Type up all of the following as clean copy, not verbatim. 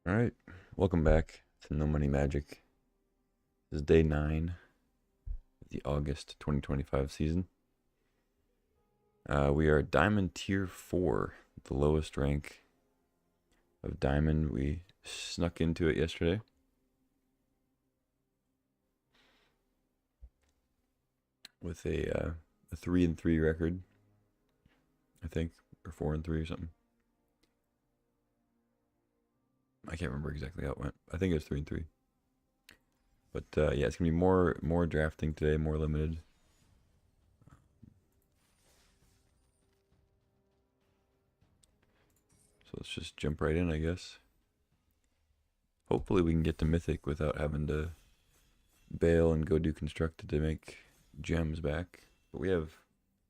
Alright, welcome back to No Money Magic. This is day 9 of the August 2025 season. We are Diamond Tier 4, the lowest rank of Diamond. We snuck into it yesterday. With a 3-3 record, I think, or 4-3 or something. I can't remember exactly how it went. I think it was 3-3. But yeah, it's gonna be more drafting today, more limited. So let's just jump right in, I guess. Hopefully we can get to Mythic without having to bail and go do Constructed to make gems back. But we have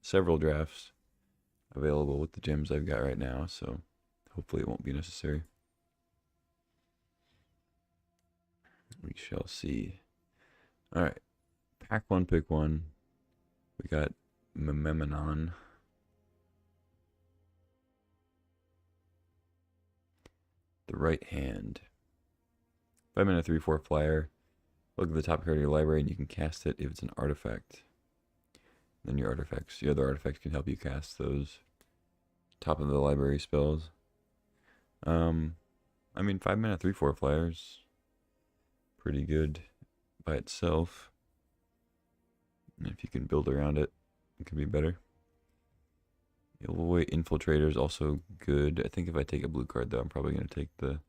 several drafts available with the gems I've got right now, so hopefully it won't be necessary. We shall see. Alright, pack 1, pick 1. We got Memenon. The right hand. 5-mana 3/4 flyer. Look at the top card of your library and you can cast it if it's an artifact. Then your other artifacts can help you cast those top of the library spells. I mean 5-mana 3/4 flyers. Pretty good by itself. And if you can build around it, it could be better. Illinois Infiltrator is also good. I think if I take a blue card, though, I'm probably going to take the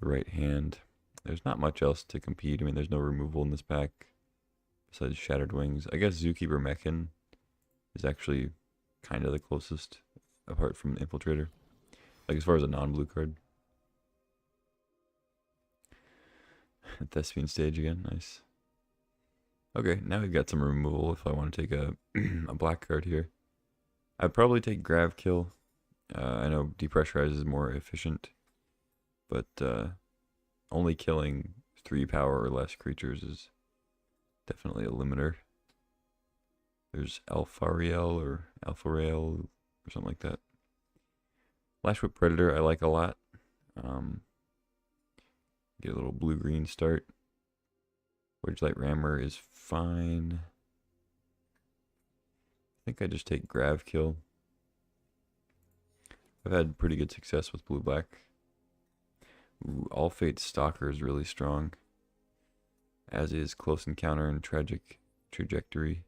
right hand. There's not much else to compete. I mean, there's no removal in this pack besides Shattered Wings. I guess Zookeeper Mechan is actually kind of the closest, apart from Infiltrator. Like, as far as a non-blue card. Thespian Stage again, nice. Okay, now we've got some removal if I want to take a, a black card here. I'd probably take Grav Kill. I know Depressurize is more efficient, but only killing 3 power or less creatures is definitely a limiter. There's Alphariel or Alpharael or something like that. Lash Whip Predator I like a lot. Get a little blue-green start. Wedgelight Rammer is fine. I think I just take Grav Kill. I've had pretty good success with blue-black. Ooh, All Fate Stalker is really strong. As is Close Encounter and Tragic Trajectory.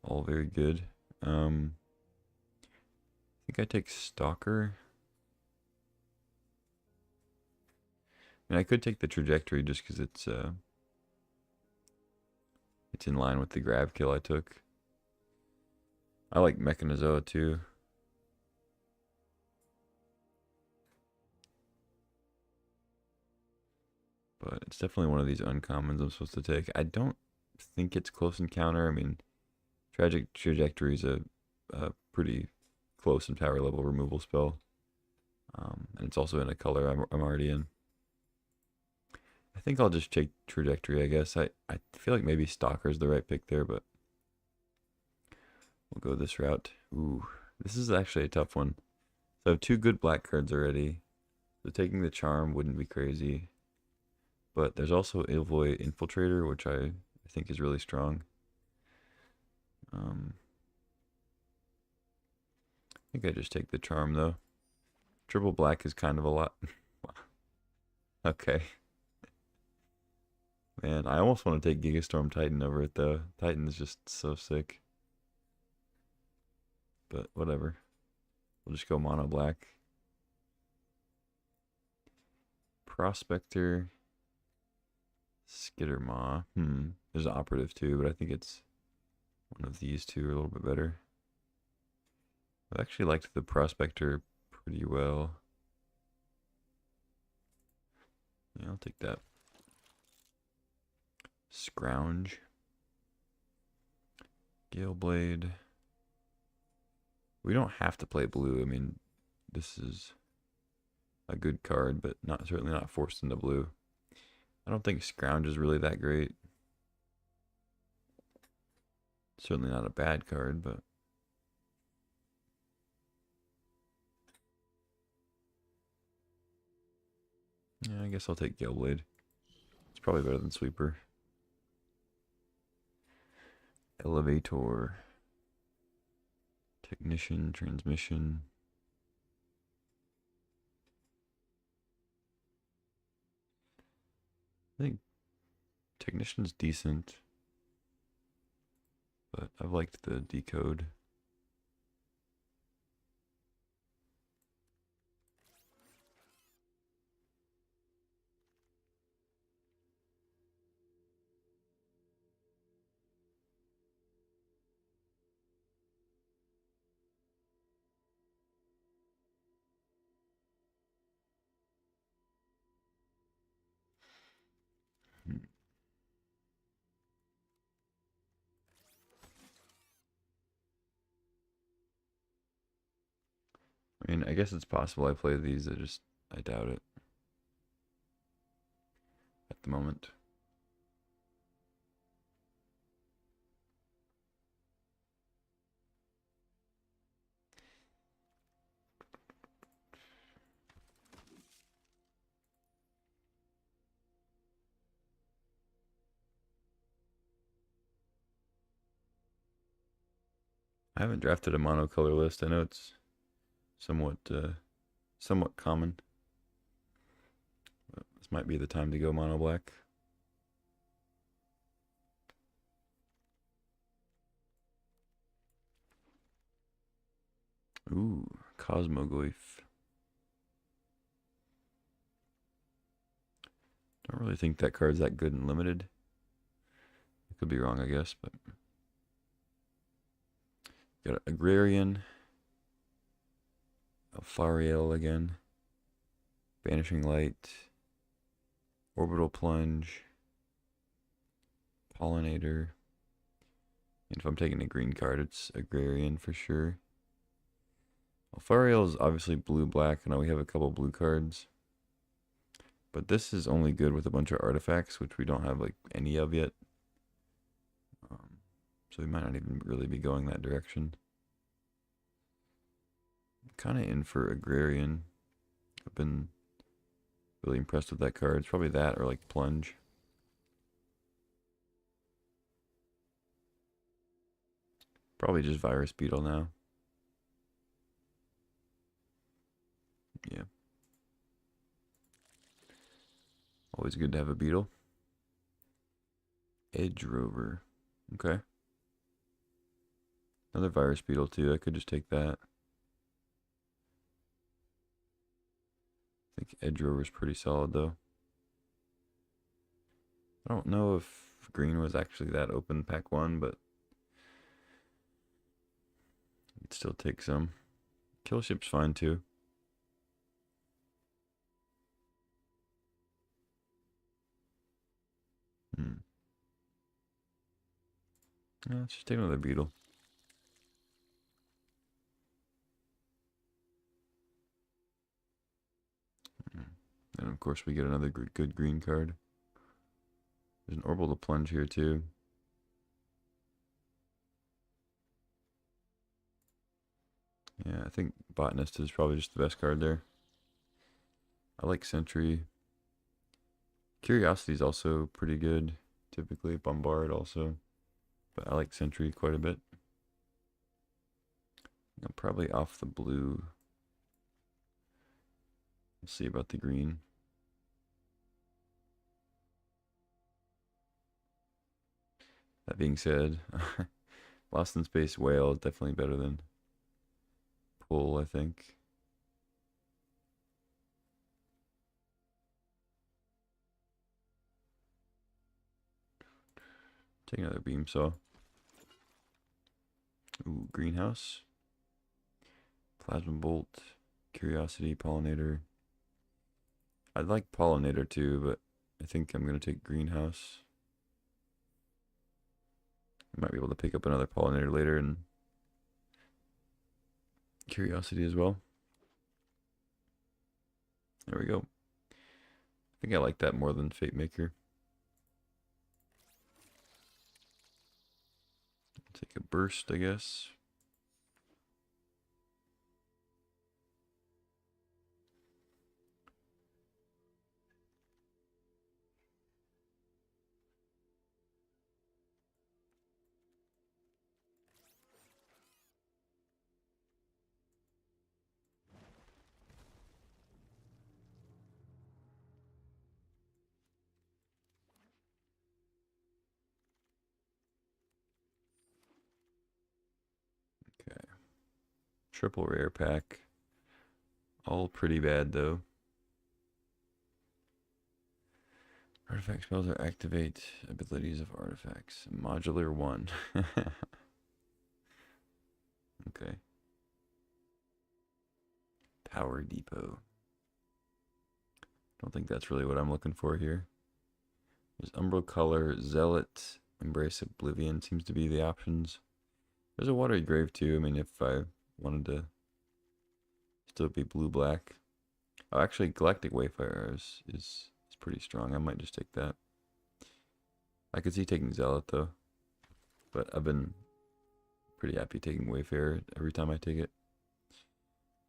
All very good. I think I take Stalker. I mean, I could take the Trajectory just because it's in line with the Grav Kill I took. I like Mechanizoa too. But it's definitely one of these uncommons I'm supposed to take. I don't think it's Close Encounter. I mean, Tragic Trajectory is a pretty close and power level removal spell. And it's also in a color I'm already in. I think I'll just take Trajectory, I guess. I feel like maybe Stalker is the right pick there, but we'll go this route. Ooh, this is actually a tough one. So I have 2 good black cards already. So taking the Charm wouldn't be crazy. But there's also Illinois Infiltrator, which I think is really strong. I think I just take the Charm, though. Triple black is kind of a lot. Okay. Man, I almost want to take Gigastorm Titan over it, though. Titan is just so sick. But whatever. We'll just go mono black. Prospector. Skittermaw. There's an operative too, but I think it's one of these two are a little bit better. I actually liked the Prospector pretty well. Yeah, I'll take that. Scrounge. Galeblade. We don't have to play blue. I mean, this is a good card, but certainly not forced into blue. I don't think Scrounge is really that great. Certainly not a bad card, but Yeah, I guess I'll take Galeblade. It's probably better than Sweeper. Elevator. Technician, transmission. I think Technician's decent, but I've liked the decode. Hmm. I mean, I guess it's possible I play these. I doubt it at the moment. I haven't drafted a monocolor list. I know it's somewhat somewhat common. But this might be the time to go mono black. Ooh, Cosmoglyph. Don't really think that card's that good in limited. I could be wrong, I guess, but got Agrarian, Alfariel again, Banishing Light, Orbital Plunge, Pollinator. And if I'm taking a green card, it's Agrarian for sure. Alfariel is obviously blue-black. I know we have a couple blue cards. But this is only good with a bunch of artifacts, which we don't have like any of yet. So we might not even really be going that direction. Kind of in for Agrarian. I've been really impressed with that card. It's probably that or like Plunge. Probably just Virus Beetle now. Yeah. Always good to have a beetle. Edge Rover. Okay. Another Virus Beetle too. I could just take that. I think Edge Rover's pretty solid though. I don't know if green was actually that open pack one, but I'd still take some. Kill Ship's fine too. Hmm. Yeah, let's just take another beetle. And of course we get another good green card. There's an Orbital Plunge here too. Yeah, I think Botanist is probably just the best card there. I like Sentry. Curiosity is also pretty good. Typically Bombard also. But I like Sentry quite a bit. I'm probably off the blue. We'll see about the green. That being said, Lost in Space Whale is definitely better than Pull, I think. Take another Beam Saw. Ooh, Greenhouse. Plasma Bolt. Curiosity, Pollinator. I'd like Pollinator too, but I think I'm going to take Greenhouse. I might be able to pick up another Pollinator later and Curiosity as well. There we go. I think I like that more than Fate Maker. Take a Burst, I guess. Triple rare pack. All pretty bad though. Artifact spells or activate abilities of artifacts. Modular 1. Okay. Power Depot. Don't think that's really what I'm looking for here. There's Umbral Color, Zealot, Embrace Oblivion seems to be the options. There's a Watery Grave too. I mean, if I wanted to still be blue-black. Oh, actually, Galactic Wayfarer is pretty strong. I might just take that. I could see taking Zealot though, but I've been pretty happy taking Wayfarer every time I take it.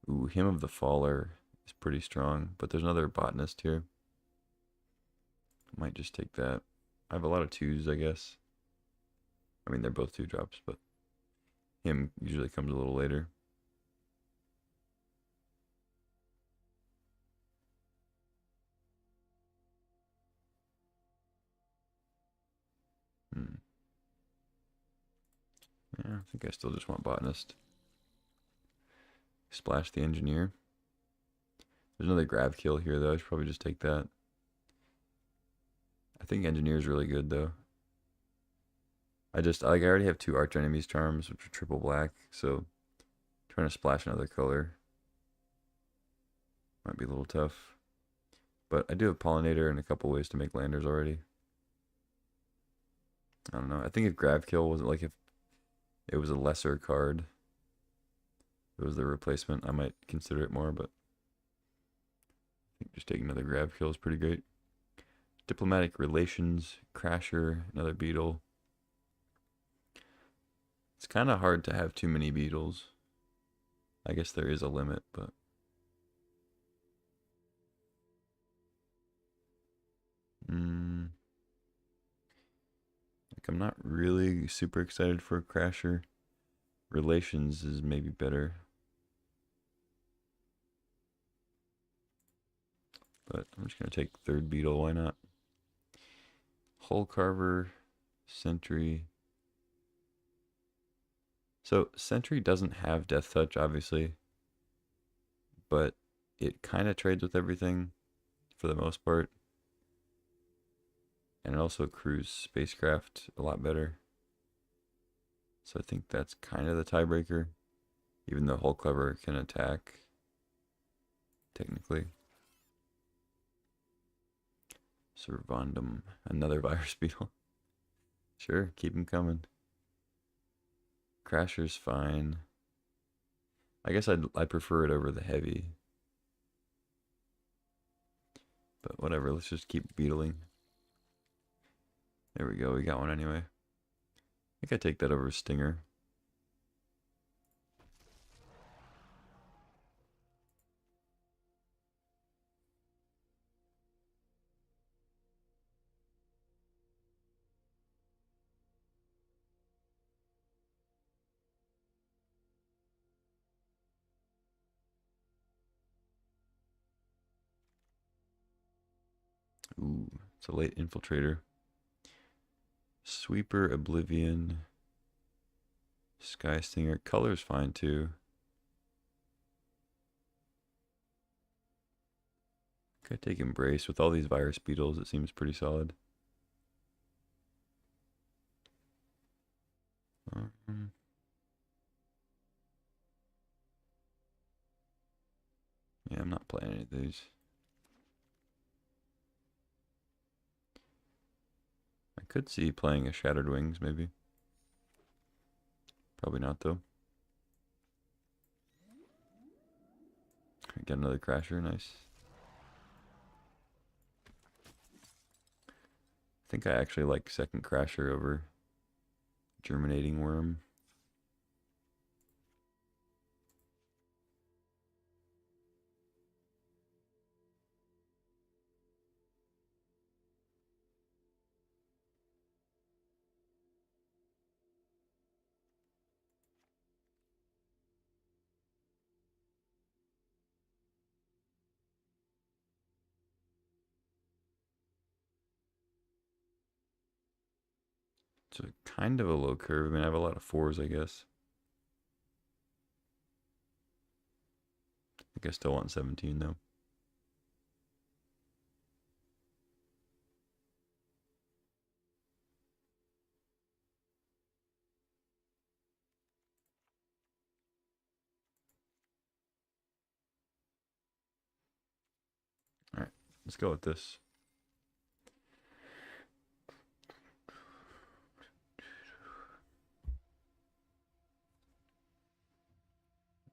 Ooh, Hymn of the Faller is pretty strong, but there's another Botanist here. I might just take that. I have a lot of 2s, I guess. I mean, they're both 2 drops, but him usually comes a little later. Yeah, I think I still just want Botanist. Splash the Engineer. There's another grab kill here, though. I should probably just take that. I think Engineer is really good, though. I already have 2 Arch Enemies Charms, which are triple black, so trying to splash another color might be a little tough. But I do have Pollinator and a couple ways to make landers already. I don't know. I think if grab kill wasn't like if it was a lesser card, if it was the replacement, I might consider it more, but I think just taking another grab kill is pretty great. Diplomatic Relations, Crasher, another beetle. It's kind of hard to have too many beetles. I guess there is a limit, but like I'm not really super excited for a Crasher. Relations is maybe better. But I'm just going to take third beetle, why not? Hull Carver, Sentry. So Sentry doesn't have Death Touch, obviously, but it kind of trades with everything for the most part. And it also crews spacecraft a lot better. So I think that's kind of the tiebreaker, even though Hull Carver can attack, technically. Servandum, another virus beetle. Sure, keep him coming. Crasher's fine. I guess I prefer it over the heavy. But whatever, let's just keep beetling. There we go, we got one anyway. I think I take that over Stinger. Ooh, it's a late Infiltrator. Sweeper, Oblivion, Sky Stinger. Color's fine too. Could take Embrace. With all these virus beetles, it seems pretty solid. Yeah, I'm not playing any of these. I could see playing a Shattered Wings, maybe. Probably not, though. Get another Crasher, nice. I think I actually like second Crasher over Germinating Worm. It's a kind of a low curve. I mean, I have a lot of 4s, I guess. I still want 17 though. Alright, let's go with this.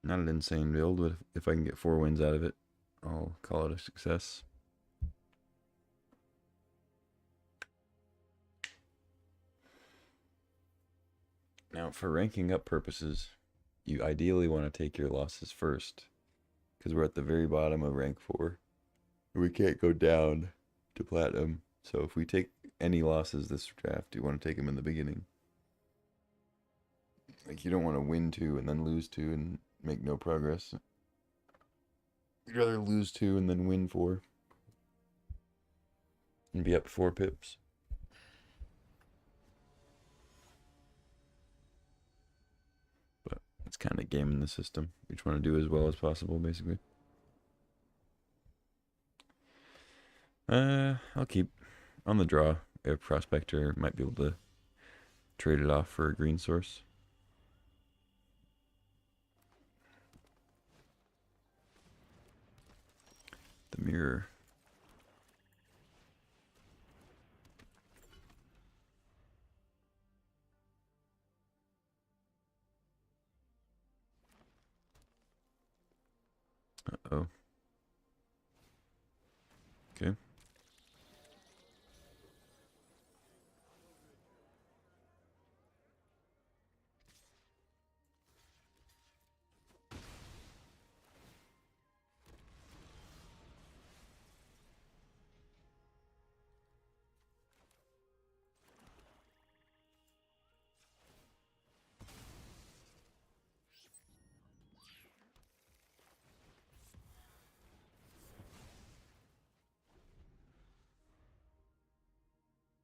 Not an insane build, but if I can get 4 wins out of it, I'll call it a success. Now, for ranking up purposes, you ideally want to take your losses first, because we're at the very bottom of rank 4. We can't go down to platinum, so if we take any losses this draft, you want to take them in the beginning. Like, you don't want to win 2 and then lose 2 and make no progress. You'd rather lose 2 and then win 4 and be up 4 pips. But it's kind of gaming the system. We just want to do as well as possible, basically. I'll keep on the draw. A prospector might be able to trade it off for a green source. The mirror. Uh-oh. Okay.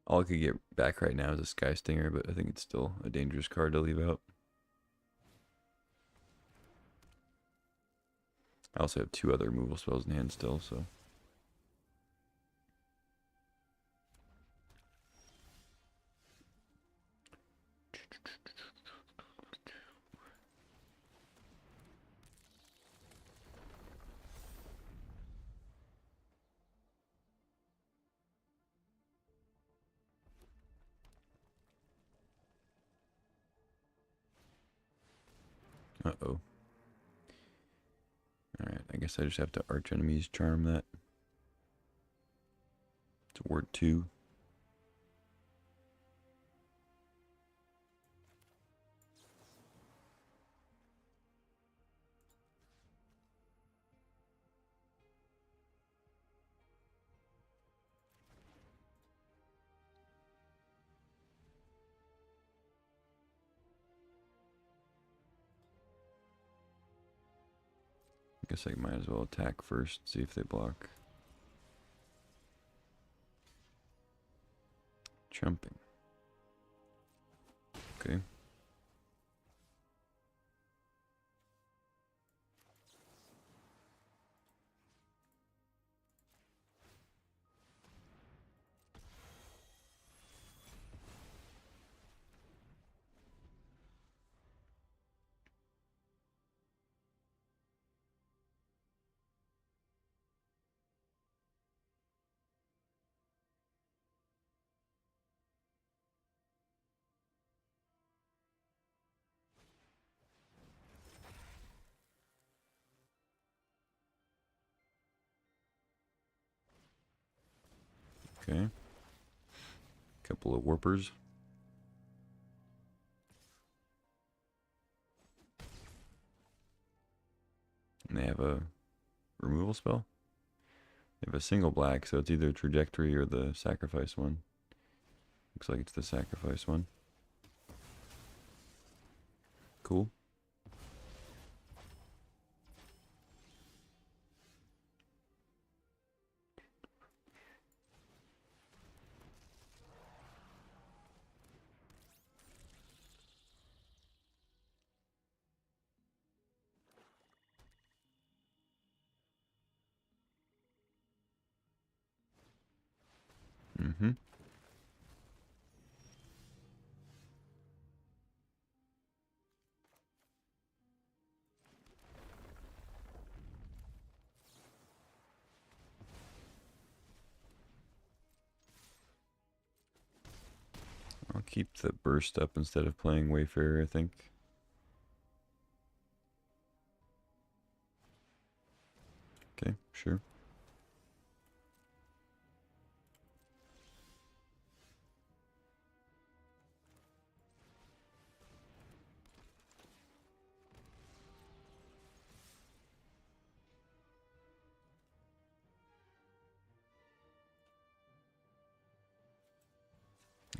All I could get back right now is a Sky Stinger, but I think it's still a dangerous card to leave out. I also have 2 other removal spells in hand still, so. Uh-oh. Alright, I guess I just have to Arch Enemies Charm that. It's word 2. I guess I might as well attack first, see if they block. Jumping. Okay. Okay. Couple of warpers. And they have a removal spell. They have a single black, so it's either trajectory or the sacrifice one. Looks like it's the sacrifice one. Cool. Mm-hmm. I'll keep the burst up instead of playing Wayfarer, I think. Okay, sure.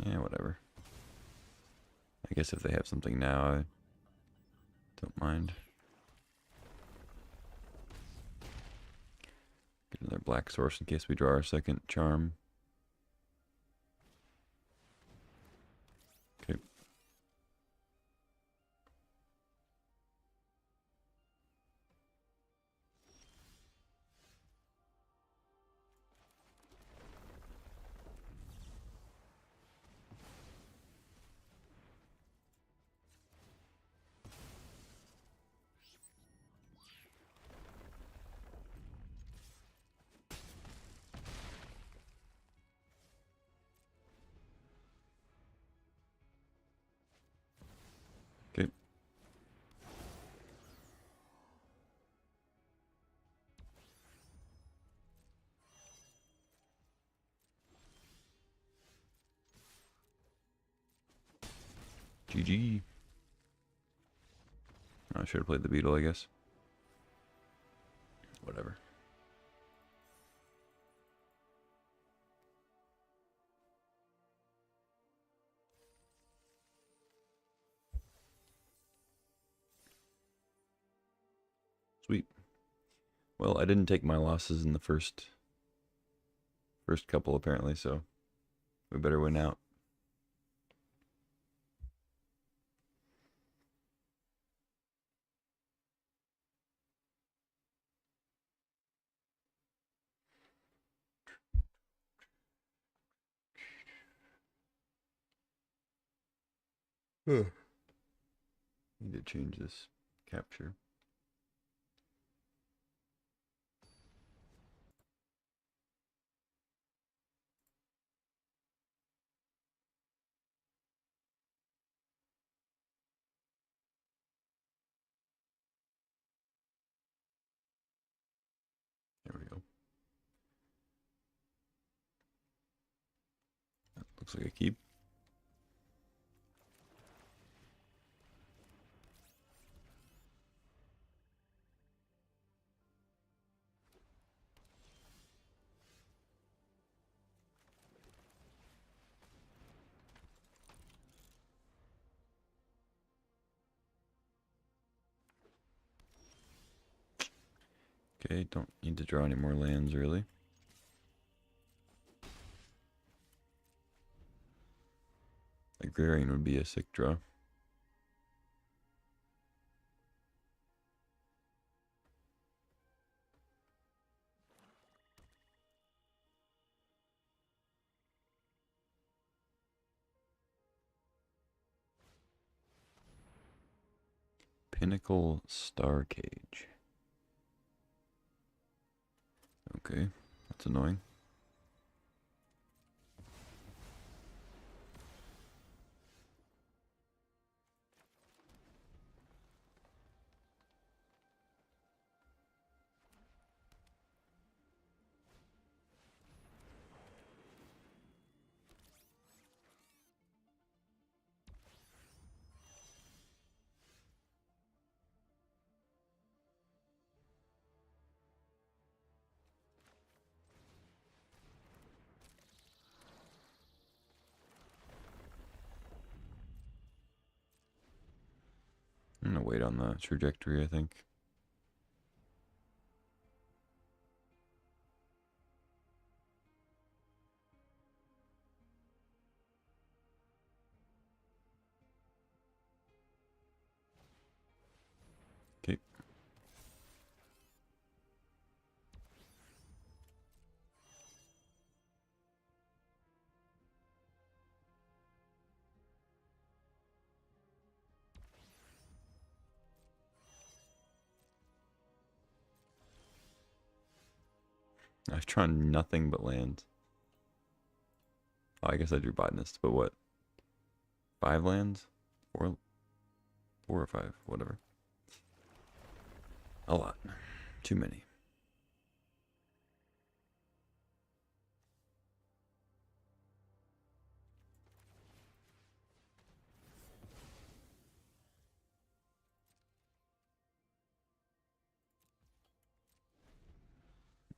Yeah, whatever. I guess if they have something now, I don't mind. Get another black source in case we draw our second charm. Okay. Okay. GG. I should have played the beetle, I guess. Whatever. Sweet. Well, I didn't take my losses in the first couple apparently, so we better win out. Need to change this capture. There we go. That looks like a keep. Okay, don't need to draw any more lands really. Agrarian would be a sick draw. Pinnacle Star Cage. Okay, that's annoying. I'm gonna wait on the trajectory, I think. Okay. I've drawn nothing but lands. Oh, I guess I drew botanist, but what? 5 lands? 4, 4 or 5, whatever. A lot. Too many.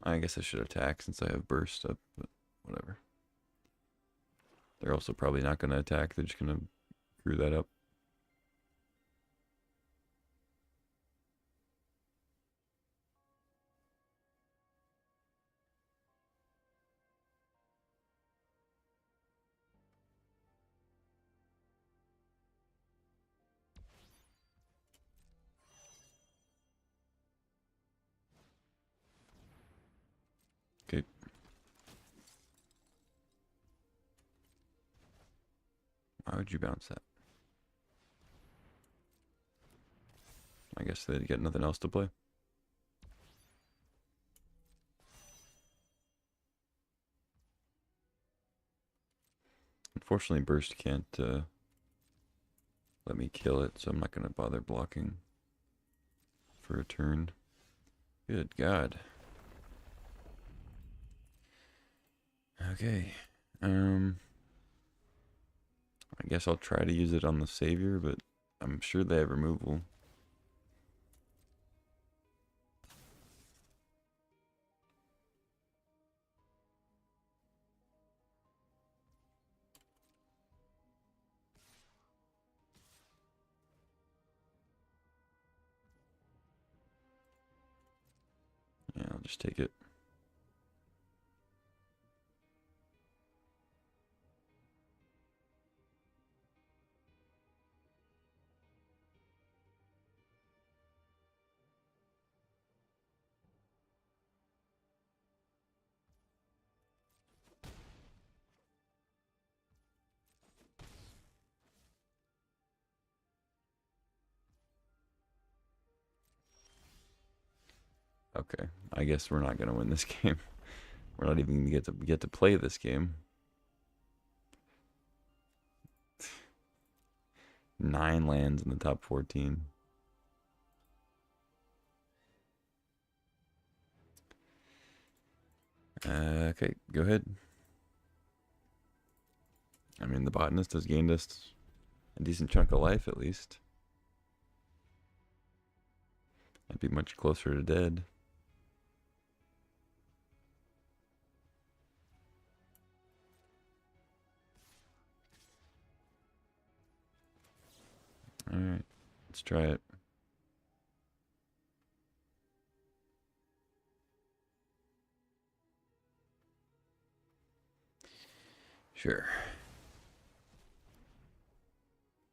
I guess I should attack since I have burst up, but whatever. They're also probably not going to attack. They're just going to screw that up. Okay. Why would you bounce that? I guess they get nothing else to play. Unfortunately, burst can't let me kill it, so I'm not going to bother blocking for a turn. Good God. Okay. I guess I'll try to use it on the savior, but I'm sure they have removal. Yeah, I'll just take it. Okay, I guess we're not gonna win this game. We're not even gonna get to play this game. 9 lands in the top 14. Okay, go ahead. I mean, the botanist has gained us a decent chunk of life at least. I'd be much closer to dead. Alright, let's try it. Sure.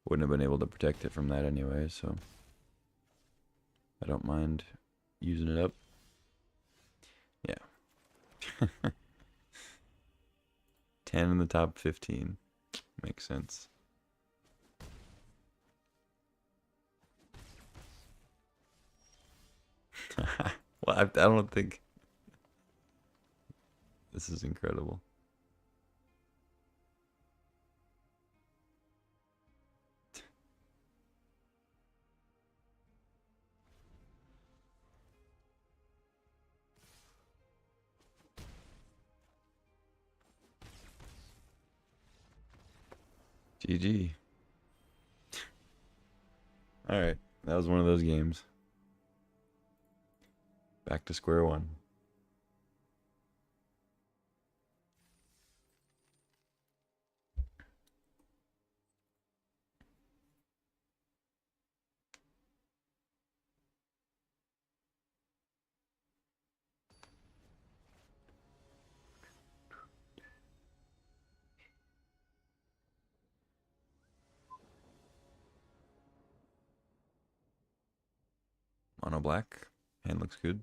Wouldn't have been able to protect it from that anyway, so I don't mind using it up. Yeah. 10 in the top 15. Makes sense. Well, I don't think this is incredible. GG. Alright, that was one of those games. Back to square one. Mono black. Hand looks good.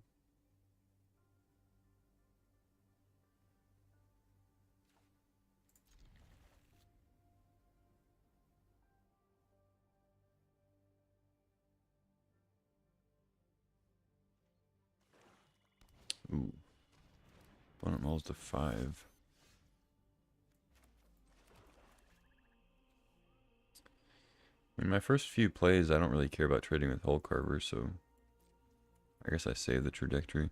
Ooh. falls to 5. In my first few plays, I don't really care about trading with Hull Carver, so I guess I save the trajectory.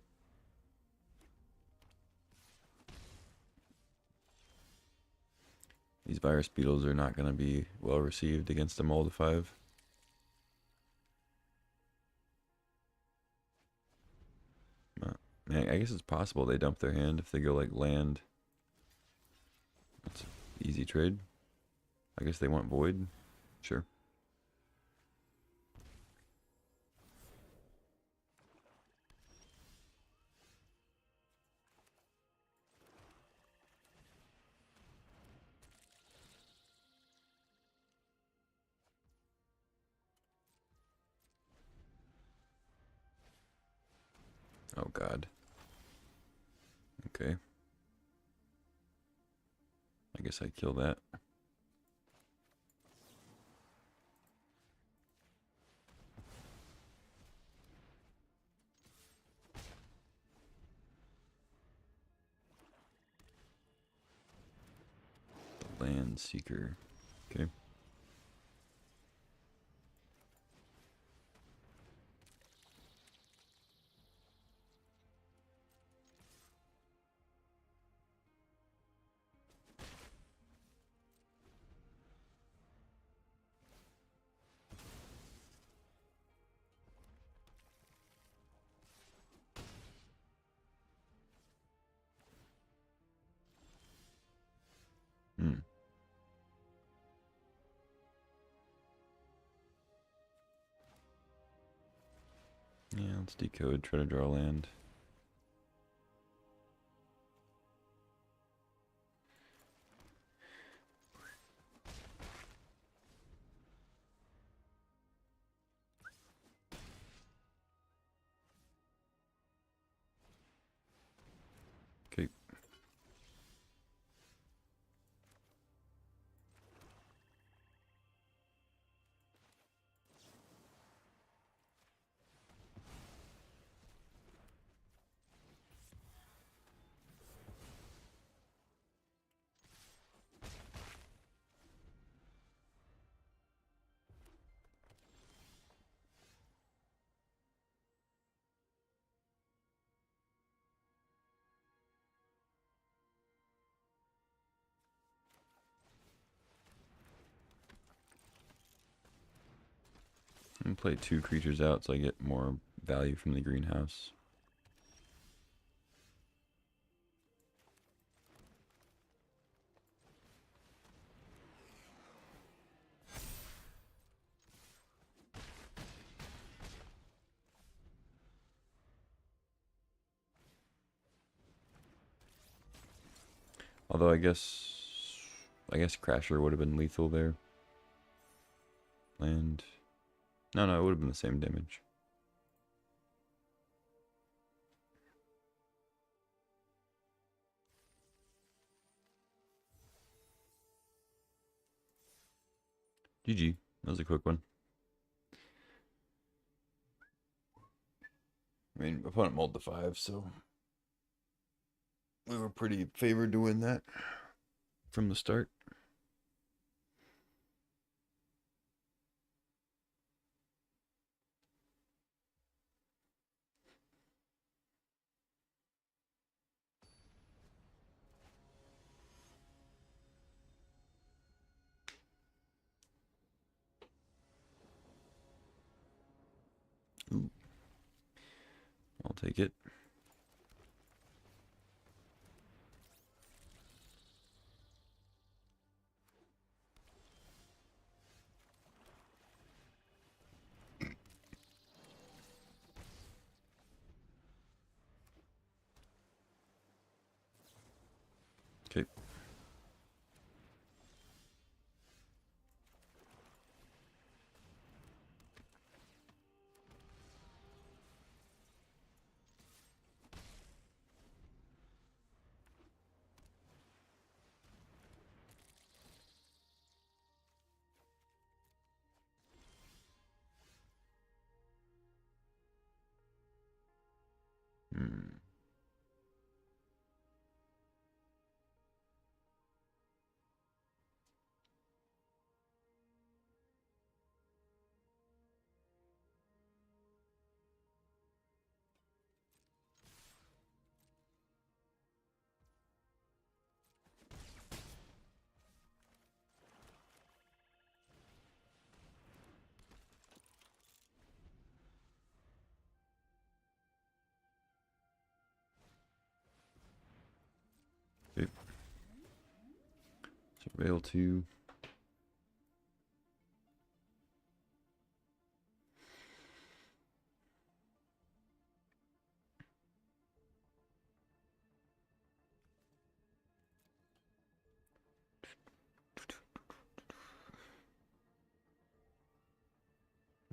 These virus beetles are not going to be well received against a mold of 5. I guess it's possible they dump their hand if they go like land. That's an easy trade. I guess they want void. Sure. Oh god. Okay. I guess I'd kill that. The Land Seeker. Okay. Hmm. Yeah, let's decode, try to draw land. Okay. I'm gonna play 2 creatures out so I get more value from the greenhouse. Although I guess Crasher would have been lethal there. Land. No, it would have been the same damage. GG. That was a quick one. I mean, opponent mulled the 5, so we were pretty favored to win that from the start. Ooh. I'll take it. Okay. Hmm. Rail 2.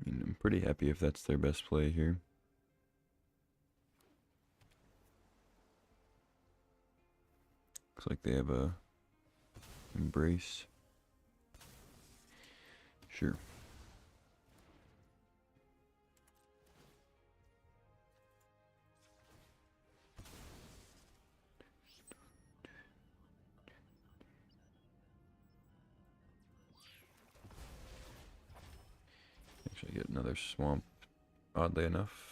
I mean, I'm pretty happy if that's their best play here. Looks like they have a embrace. Sure. Actually, get another swamp, oddly enough.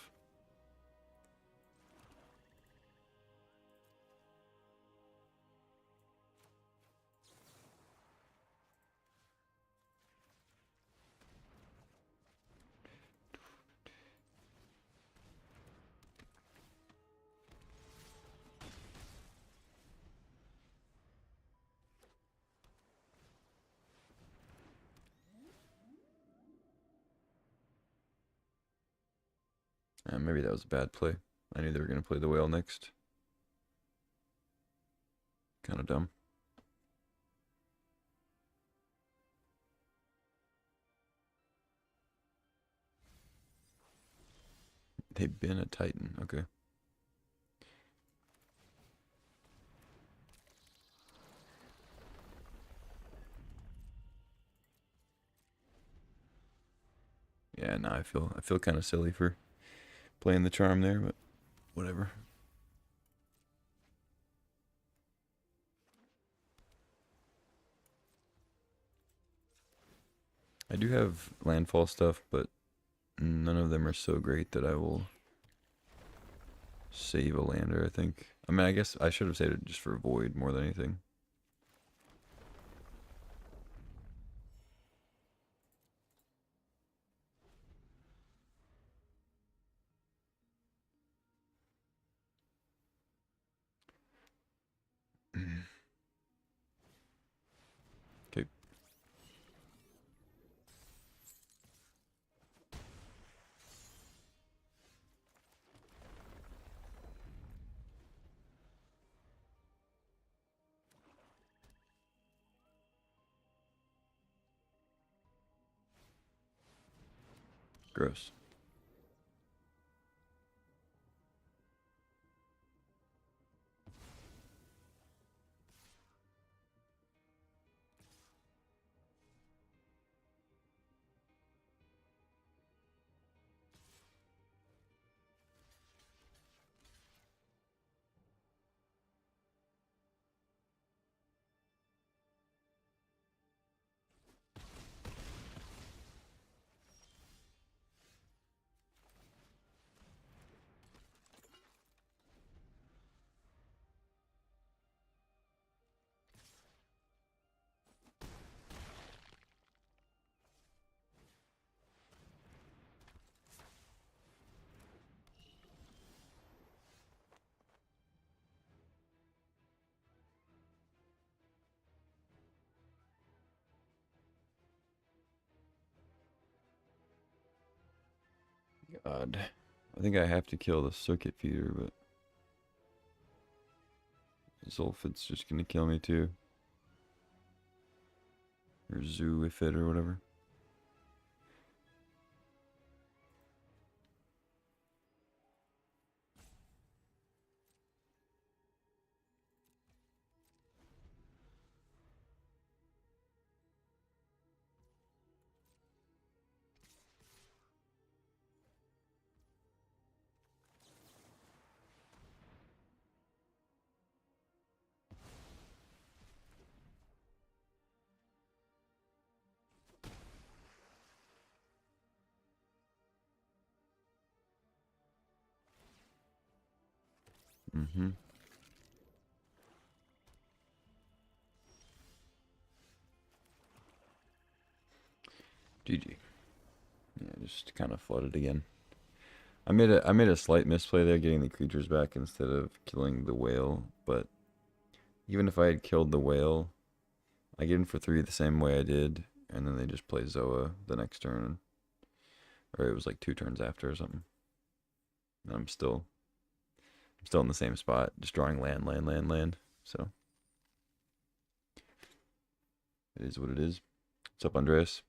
Maybe that was a bad play. I knew they were going to play the whale next. Kind of dumb. They've been a Titan. Okay. Yeah, no, I feel kind of silly for playing the charm there, but whatever. I do have landfall stuff, but none of them are so great that I will save a lander, I think. I mean, I guess I should have saved it just for void more than anything. Okay. Gross. God. I think I have to kill the circuit feeder, but Zulfit's just gonna kill me too. Or Zoo if it or whatever. Mm-hmm. GG. Yeah, just kind of flooded again. I made a slight misplay there getting the creatures back instead of killing the whale, but even if I had killed the whale, I get in for 3 the same way I did, and then they just play Zoa the next turn. Or it was like 2 turns after or something. And I'm still in the same spot, just drawing land. So it is what it is. What's up, Andreas?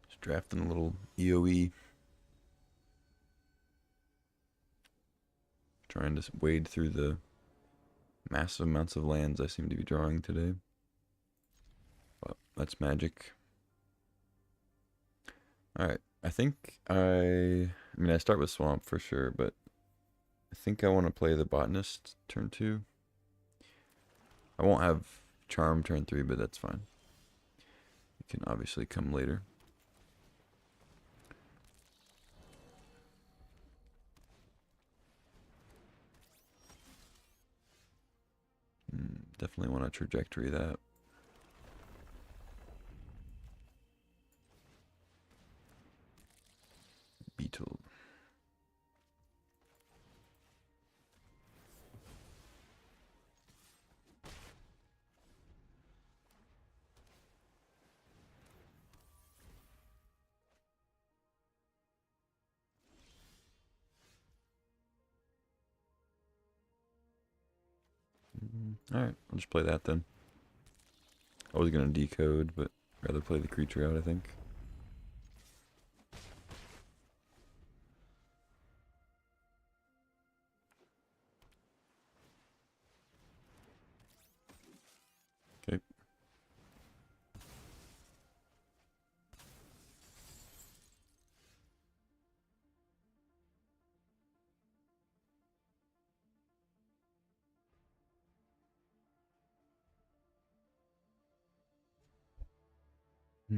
Just drafting a little EOE. Trying to wade through the massive amounts of lands I seem to be drawing today. But that's magic. Alright, I start with Swamp for sure, but I think I want to play the Botanist turn 2. I won't have Charm turn 3, but that's fine. It can obviously come later. Definitely want to trajectory that. Beetle. Alright, I'll just play that then. I was going to decode, but rather play the creature out, I think. Okay. I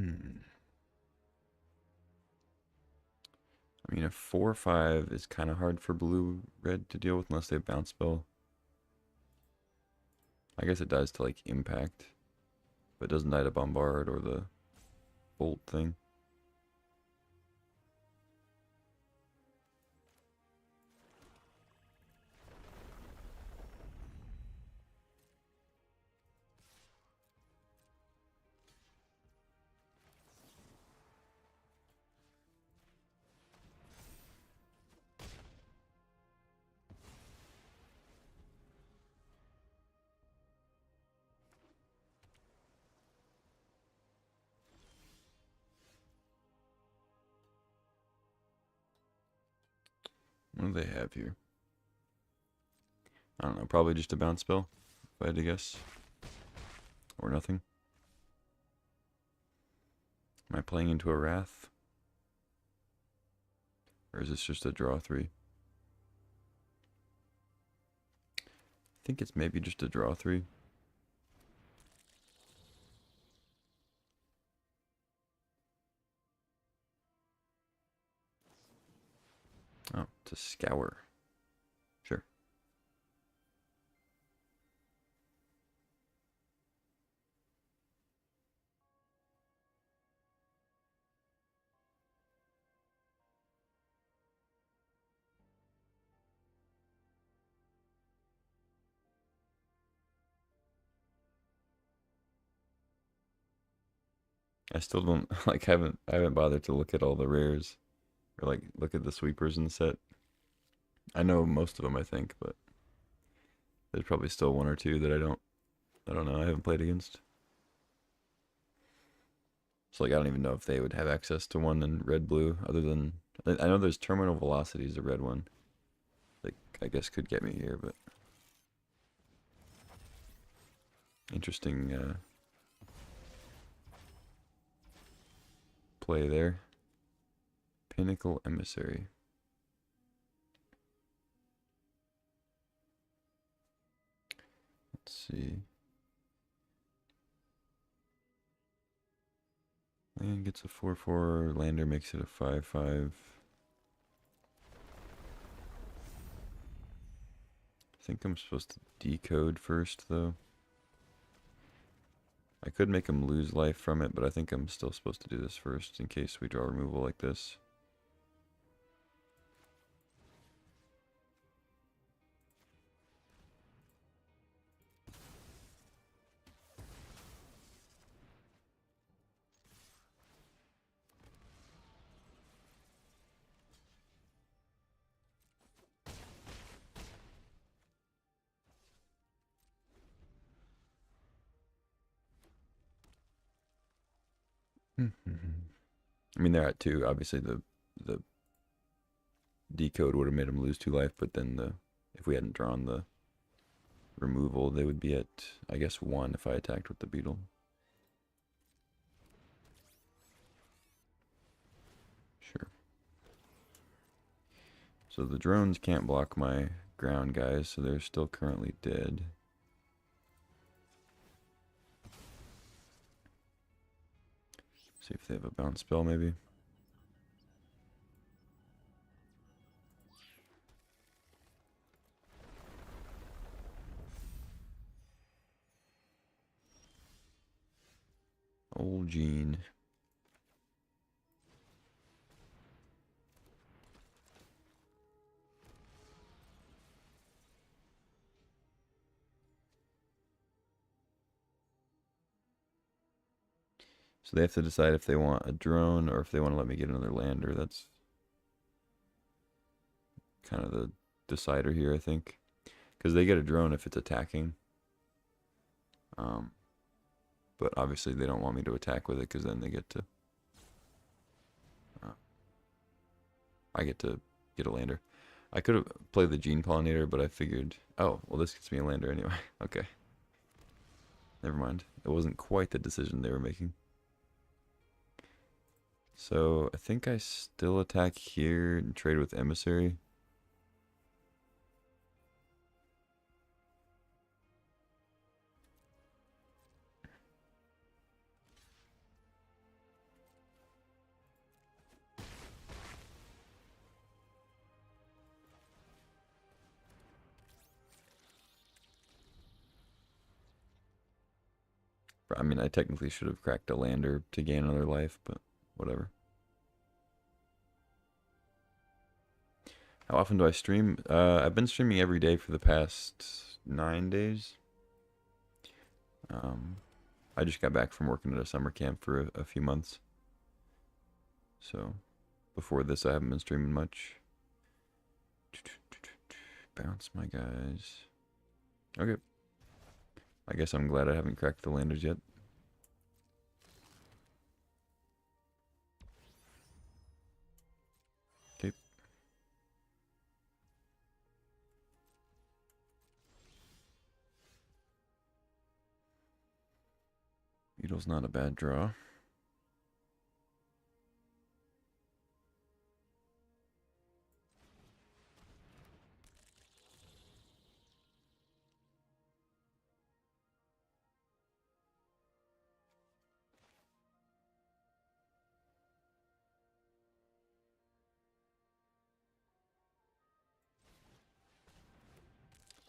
mean, a 4/5 is kind of hard for blue-red to deal with unless they have bounce spell. I guess it dies to, like, impact. But it doesn't die to bombard or the bolt thing. What do they have here? I don't know, probably just a bounce spell, if I had to guess. Or nothing. Am I playing into a Wrath? Or is this just a draw 3? I think it's maybe just a draw 3. Oh, it's a Scour. Sure. I still don't like I haven't bothered to look at all the rares or like look at the sweepers in the set. I know most of them, I think, but there's probably still 1 or 2 that I don't know, I haven't played against. So like I don't even know if they would have access to one in red blue other than I know there's Terminal Velocity is a red one. Like I guess could get me here, but interesting play there. Pinnacle Emissary. Let's see. Land gets a 4/4. Lander makes it a 5/5. I think I'm supposed to decode first, though. I could make him lose life from it, but I think I'm still supposed to do this first in case we draw removal like this. I mean, they're at 2. Obviously, the decode would have made them lose 2 life, but then if we hadn't drawn the removal, they would be at, I guess, 1 if I attacked with the beetle. Sure. So the drones can't block my ground guys, so they're still currently dead. See if they have a bounce spell, maybe. Old Gene. So they have to decide if they want a drone or if they want to let me get another lander. That's kind of the decider here, I think. Because they get a drone if it's attacking. But obviously they don't want me to attack with it because then they get to... I get to get a lander. I could have played the Gene Pollinator, but I figured... Oh, well this gets me a lander anyway. Okay. Never mind. It wasn't quite the decision they were making. So I think I still attack here and trade with Emissary. I mean, I technically should have cracked a lander to gain another life, but whatever. How often do I stream? I've been streaming every day for the past 9 days. I just got back from working at a summer camp for a few months. So, before this, I haven't been streaming much. Bounce my guys. Okay. I guess I'm glad I haven't cracked the landers yet. Okay. Beetle's not a bad draw.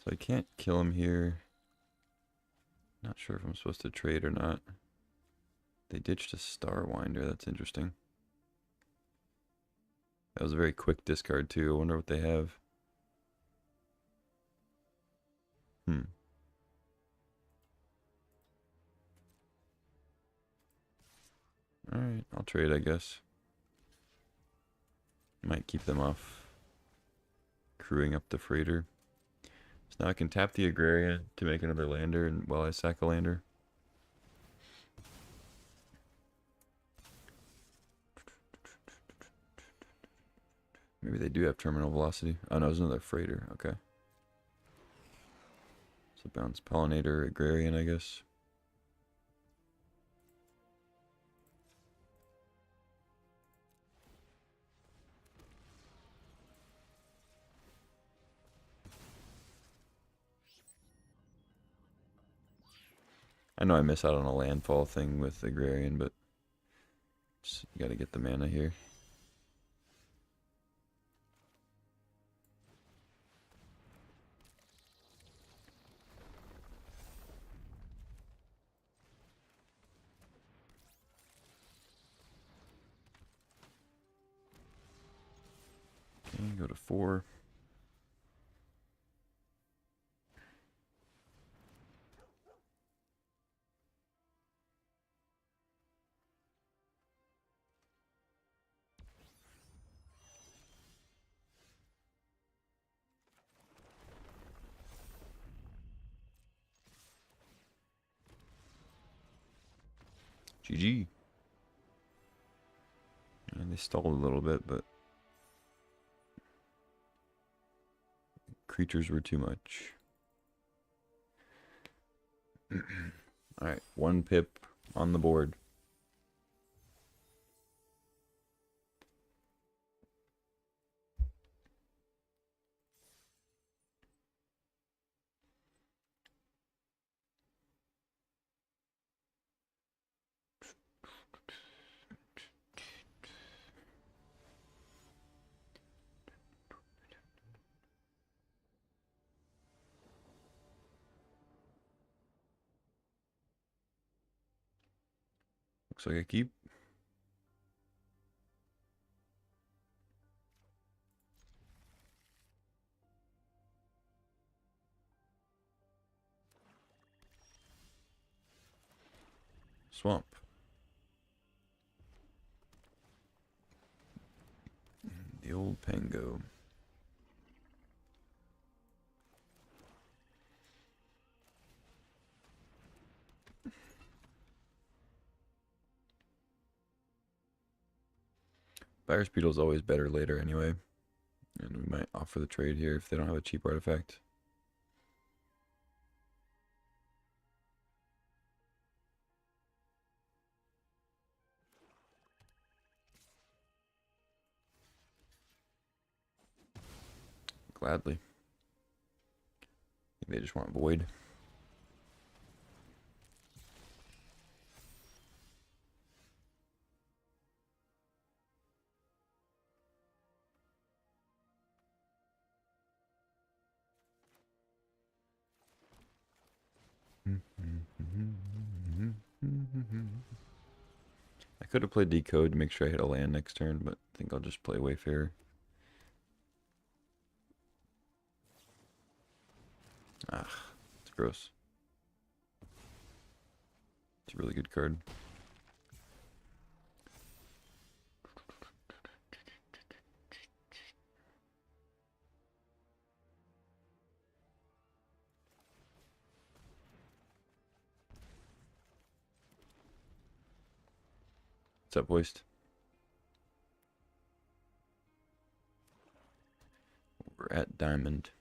So I can't kill him here. Not sure if I'm supposed to trade or not. They ditched a Starwinder. That's interesting. That was a very quick discard too. I wonder what they have. Alright, I'll trade, I guess. Might keep them off crewing up the freighter. So now I can tap the Agrarian to make another lander and while I sack a lander. Maybe they do have terminal velocity. Oh no, it's another freighter. Okay. So bounce Pollinator, Agrarian, I guess. I know I miss out on a landfall thing with Agrarian, but just gotta get the mana here. Okay, go to 4. GG. And they stalled a little bit, but creatures were too much. Alright, 1 pip on the board. Looks like I keep. Swamp. The old Pango. Virus Beetle's always better later anyway. And we might offer the trade here if they don't have a cheap artifact. Gladly. They just want Void. I could have played Decode to make sure I hit a land next turn, but I think I'll just play Wayfarer. Ah, it's gross. It's a really good card. What's up, Hoist? We're at Diamond.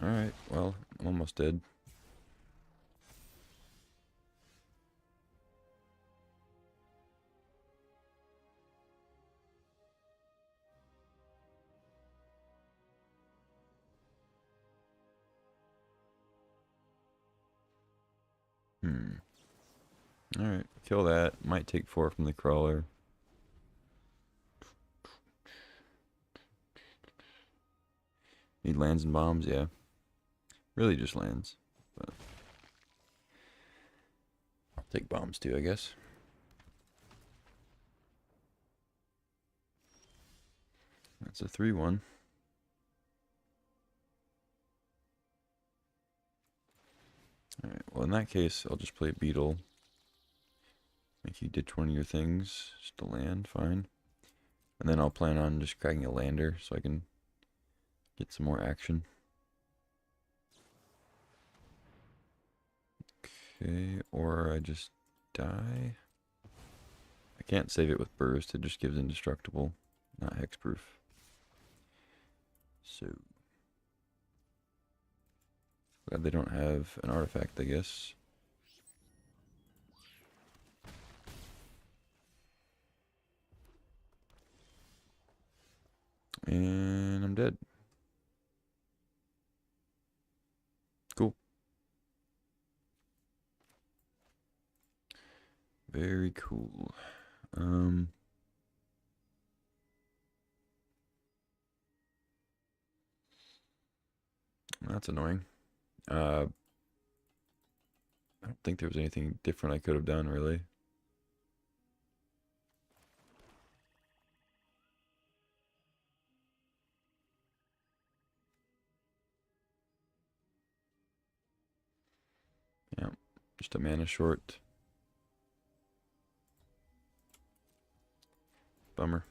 Alright, well, I'm almost dead. Alright, kill that. Might take 4 from the crawler. Need lands and bombs, yeah. Really just lands. But I'll take bombs too, I guess. That's a 3-1. Alright, well in that case, I'll just play Beetle. Make you ditch one of your things. Just a land, fine. And then I'll plan on just cracking a lander so I can get some more action. Okay, or I just die. I can't save it with burst, it just gives indestructible, not hexproof. So glad they don't have an artifact, I guess. And I'm dead. Cool. Very cool. That's annoying. I don't think there was anything different I could have done, really. Yeah, just a mana short. Bummer.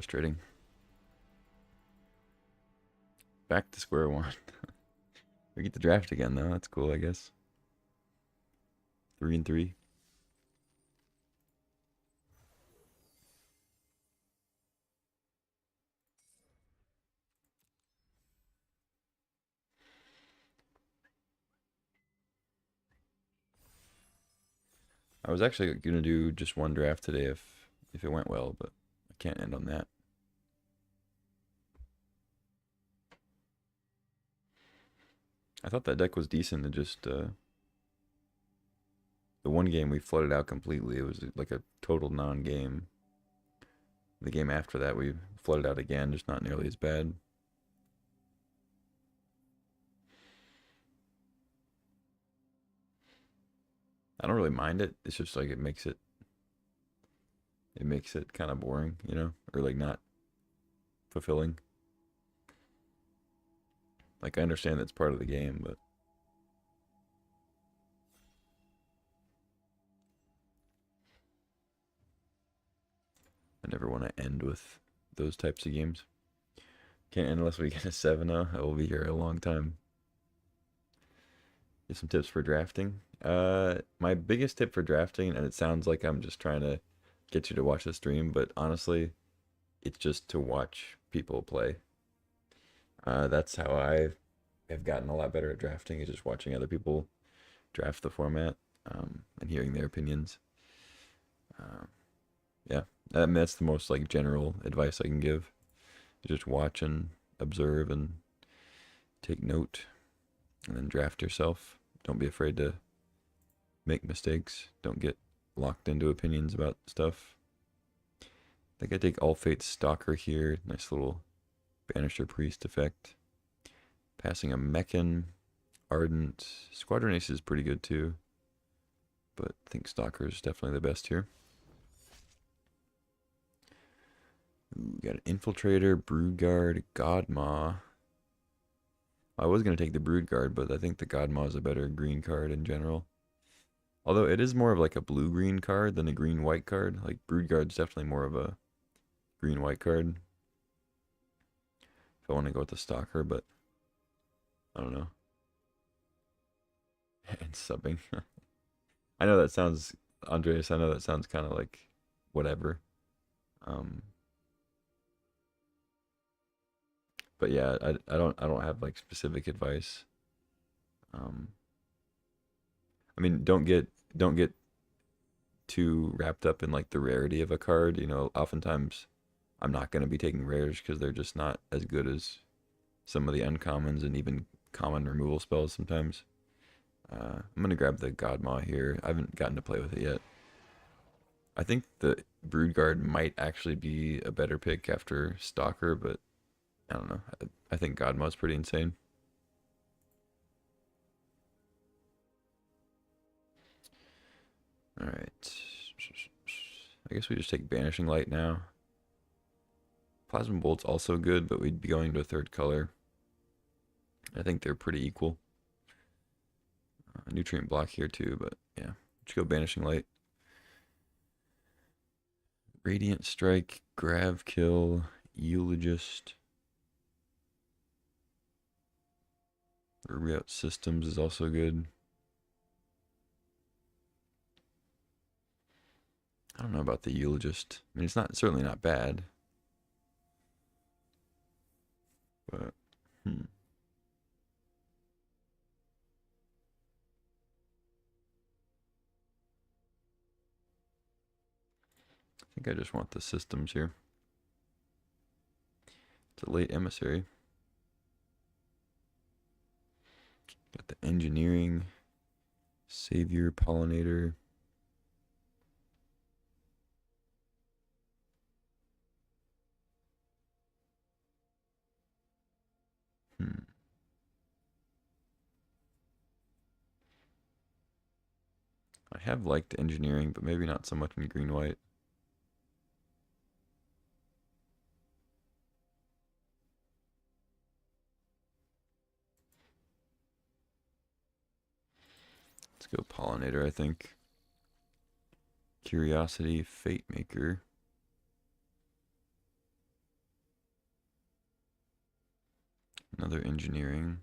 frustrating. Back to square one. We get the draft again though. That's cool, I guess. 3-3. I was actually gonna do just one draft today if it went well, but I can't end on that. I thought that deck was decent. It just the one game we flooded out completely. It was like a total non-game. The game after that we flooded out again, just not nearly as bad. I don't really mind it. It's just like it makes it kind of boring, you know, or like not fulfilling. Like I understand that's part of the game, but I never want to end with those types of games. Can't end unless we get a 7-0. I will be here a long time. Get some tips for drafting. My biggest tip for drafting, and it sounds like I'm just trying to get you to watch the stream, but honestly, it's just to watch people play. That's how I have gotten a lot better at drafting, is just watching other people draft the format and hearing their opinions. Yeah, I mean, that's the most like general advice I can give. Just watch and observe and take note, and then draft yourself. Don't be afraid to make mistakes. Don't get locked into opinions about stuff. I think I take All Fate's Stalker here. Nice little Banisher Priest effect. Passing a Mechan, Ardent. Squadron Ace is pretty good too, but I think Stalker is definitely the best here. Ooh, we got an Infiltrator, Broodguard, Godmaw. I was going to take the Broodguard, but I think the Godmaw is a better green card in general. Although it is more of like a blue-green card than a green-white card. Like Broodguard's definitely more of a green-white card. If I want to go with the Stalker, but I don't know. And subbing. I know that sounds, Andreas, I know that sounds kind of like whatever. Um, but yeah, I don't have like specific advice. Um, I mean, don't get too wrapped up in like the rarity of a card. You know, oftentimes I'm not going to be taking rares because they're just not as good as some of the uncommons and even common removal spells sometimes. I'm going to grab the Godmaw here. I haven't gotten to play with it yet. I think the Broodguard might actually be a better pick after Stalker, but I don't know. I think Godmaw's pretty insane. Alright. I guess we just take Banishing Light now. Plasma Bolt's also good, but we'd be going to a third color. I think they're pretty equal. Nutrient Block here too, but yeah. Let's go Banishing Light. Radiant Strike, Grav Kill, Eulogist. Reroute Systems is also good. I don't know about the Eulogist. I mean, it's certainly not bad. But, I think I just want the systems here. It's a late emissary. Got the engineering, savior, pollinator. I have liked engineering, but maybe not so much in green white. Let's go pollinator, I think. Curiosity, Fate Maker. Another engineering.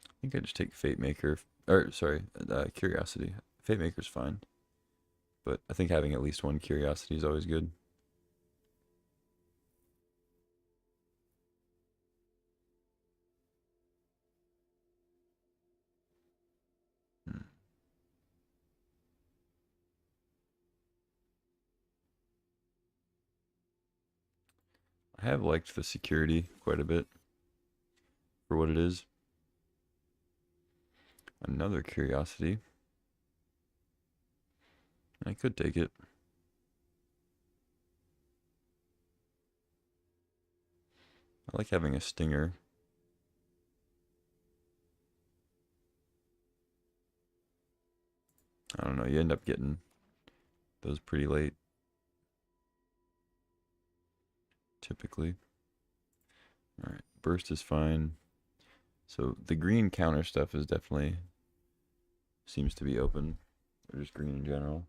I think I just take Fate Maker, or sorry, Curiosity. Fate Maker's fine, but I think having at least one Curiosity is always good. Hmm. I have liked the security quite a bit for what it is. Another Curiosity. I could take it. I like having a Stinger. I don't know, you end up getting those pretty late, typically. Alright, Burst is fine. So the green counter stuff is definitely seems to be open, or just green in general.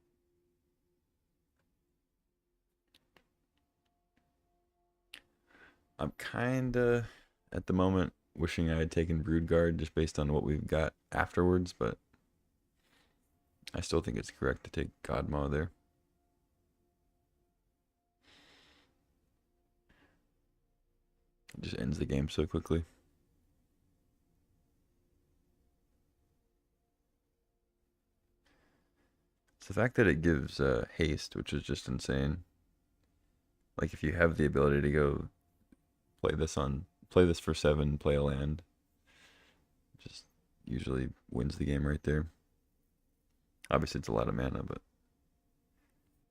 I'm kinda at the moment wishing I had taken Broodguard just based on what we've got afterwards, but I still think it's correct to take Godmaw there. It just ends the game so quickly. It's the fact that it gives haste, which is just insane. Like if you have the ability to go play this for 7, play a land, just usually wins the game right there. Obviously, it's a lot of mana, but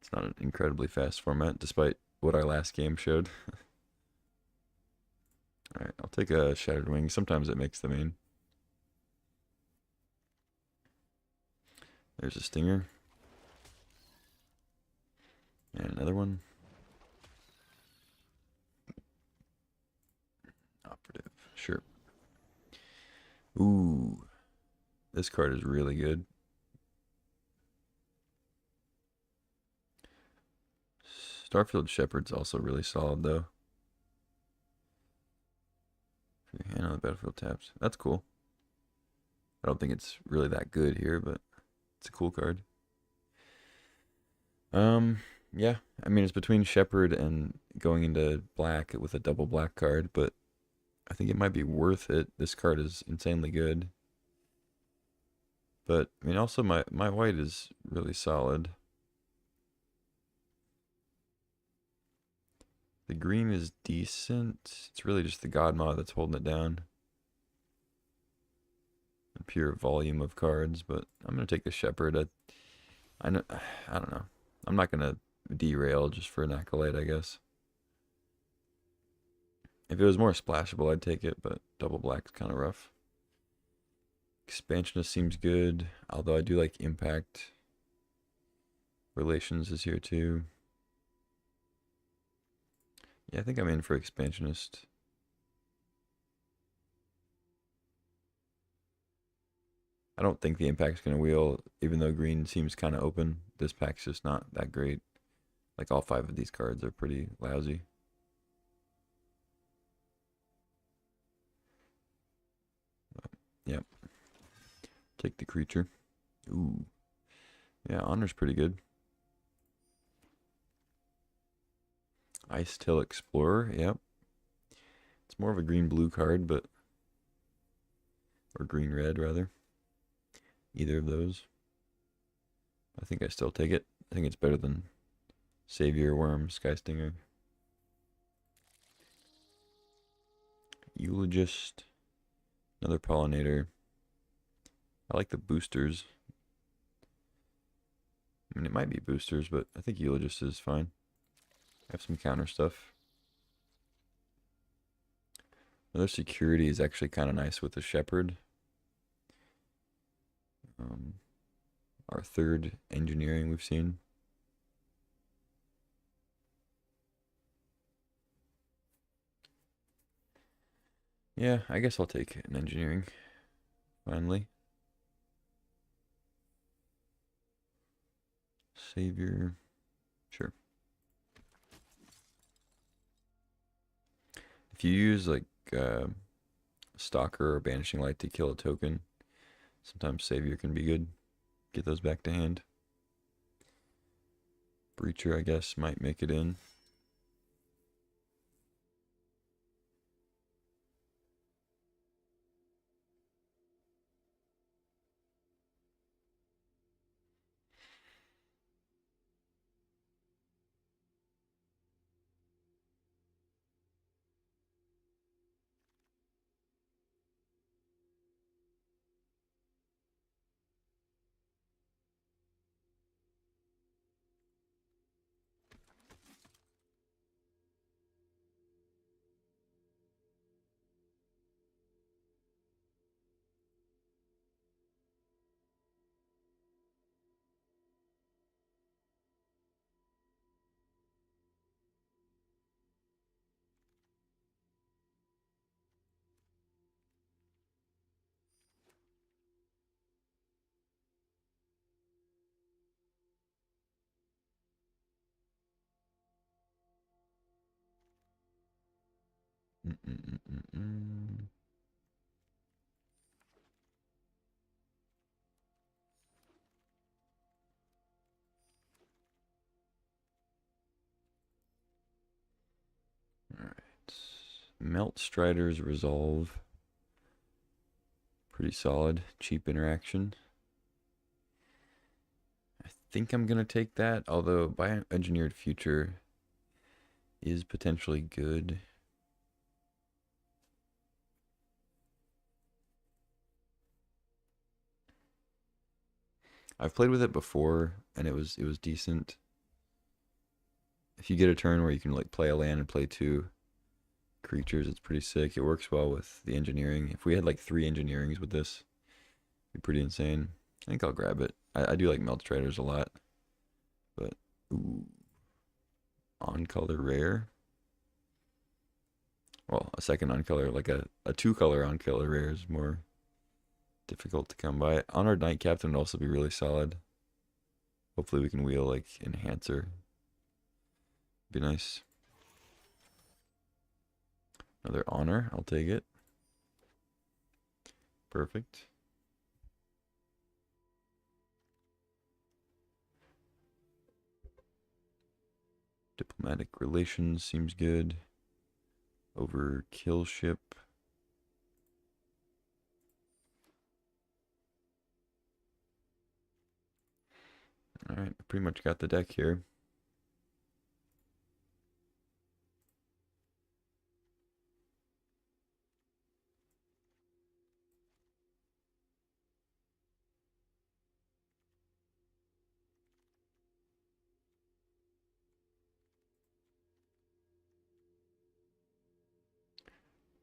it's not an incredibly fast format, despite what our last game showed. Alright, I'll take a Shattered Wing. Sometimes it makes the main. There's a Stinger. And another one. Operative. Sure. Ooh. This card is really good. Starfield Shepherd's also really solid, though. Hand on the battlefield taps. That's cool. I don't think it's really that good here, but it's a cool card. Yeah. I mean, it's between Shepherd and going into black with a double black card, but I think it might be worth it. This card is insanely good. But, I mean, also my white is really solid. The green is decent. It's really just the Godmaw that's holding it down. The pure volume of cards, but I'm going to take the Shepherd. I don't know. I'm not going to derail just for an Acolyte, I guess. If it was more splashable, I'd take it, but double black's kind of rough. Expansionist seems good, although I do like Impact. Relations is here too. Yeah, I think I'm in for Expansionist. I don't think the Impact's going to wheel, even though green seems kind of open. This pack's just not that great. Like all 5 of these cards are pretty lousy. Yep. Take the creature. Ooh. Yeah, Honor's pretty good. Ice Tail Explorer, yep. It's more of a green-blue card, but... Or green-red, rather. Either of those. I think I still take it. I think it's better than Savior, Worm, Sky Stinger. Eulogist. Another Pollinator. I like the boosters. I mean, it might be boosters, but I think Eulogist is fine. I have some counter stuff. Another security is actually kind of nice with the Shepherd. Our 3rd engineering we've seen. Yeah, I guess I'll take an engineering. Finally. Savior. Sure. If you use like Stalker or Banishing Light to kill a token, sometimes Savior can be good. Get those back to hand. Breacher, I guess, might make it in. Mm-mm-mm-mm-mm. All right. Melt Strider's Resolve. Pretty solid. Cheap interaction. I think I'm going to take that, although Bioengineered Future is potentially good. I've played with it before, and it was decent. If you get a turn where you can like play a land and play 2 creatures, it's pretty sick. It works well with the engineering. If we had like 3 engineerings with this, it'd be pretty insane. I think I'll grab it. I do like Melt Striders a lot, but ooh, on color rare. Well, a second on color, like a 2-color on color rare is more difficult to come by. Honored Knight Captain would also be really solid. Hopefully we can wheel like Enhancer. Be nice. Another honor, I'll take it. Perfect. Diplomatic relations seems good. Overkill ship. Alright, pretty much got the deck here.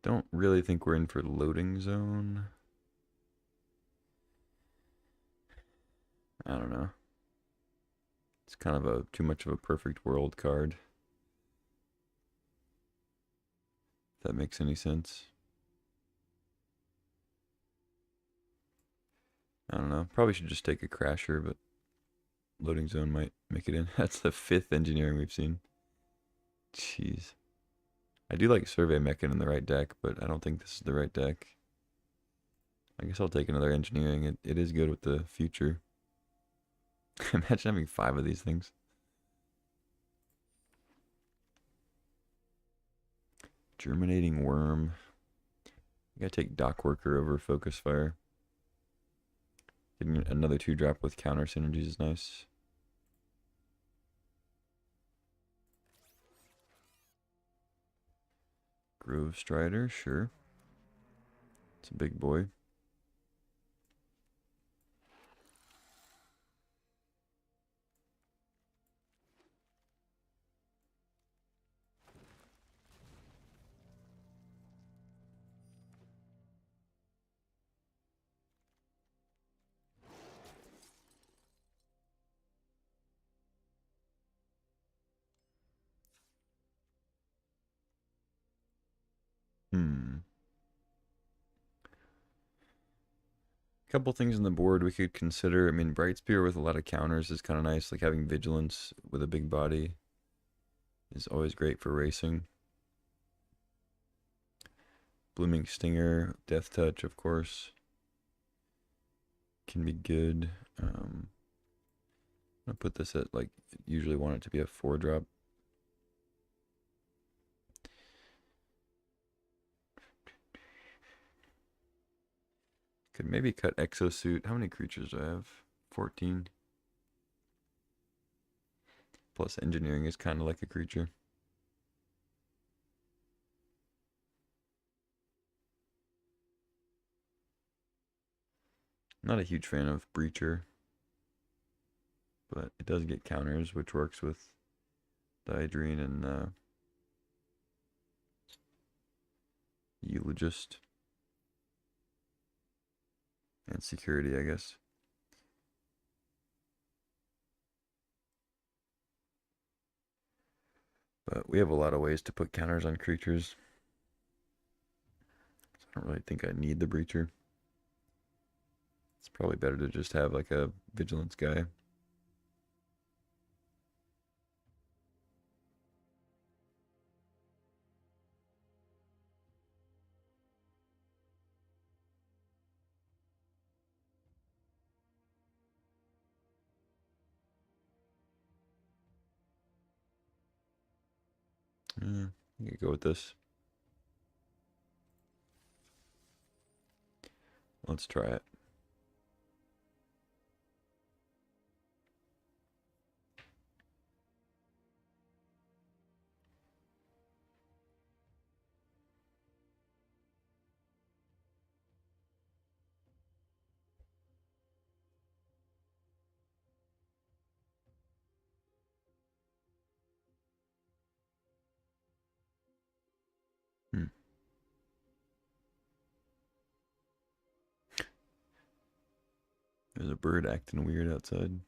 Don't really think we're in for loading zone. I don't know. It's kind of a too much of a perfect world card. If that makes any sense. I don't know. Probably should just take a crasher, but loading zone might make it in. That's the 5th engineering we've seen. Jeez. I do like Survey Mechan in the right deck, but I don't think this is the right deck. I guess I'll take another engineering. It is good with the future. Imagine having 5 of these things. Germinating Worm. I gotta take Dock Worker over Focus Fire. Getting another 2-drop with counter synergies is nice. Grove Strider, sure. It's a big boy. Couple things on the board we could consider. I mean, Bright Spear with a lot of counters is kind of nice. Like having Vigilance with a big body is always great for racing. Blooming Stinger, Death Touch, of course, can be good. I'm gonna put this at like, usually want it to be a 4-drop. Could maybe cut Exosuit. How many creatures do I have? 14. Plus engineering is kind of like a creature. Not a huge fan of Breacher, but it does get counters, which works with Diadrine and Eulogist. And security, I guess. But we have a lot of ways to put counters on creatures. So I don't really think I need the Breacher. It's probably better to just have like a Vigilance guy. Yeah, I could go with this. Let's try it. Hmm. There's a bird acting weird outside.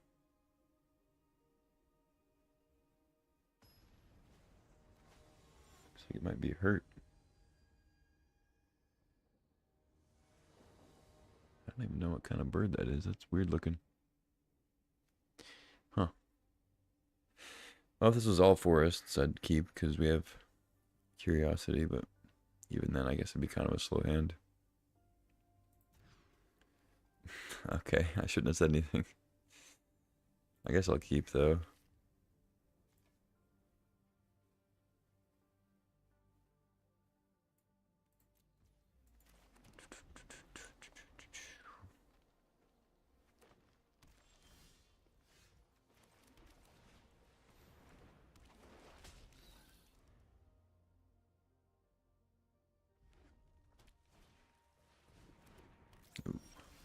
Looks like it might be hurt. I don't even know what kind of bird that is. That's weird looking. Huh. Well, if this was all forests, I'd keep because we have curiosity, but even then, I guess it'd be kind of a slow hand. Okay, I shouldn't have said anything. I guess I'll keep though.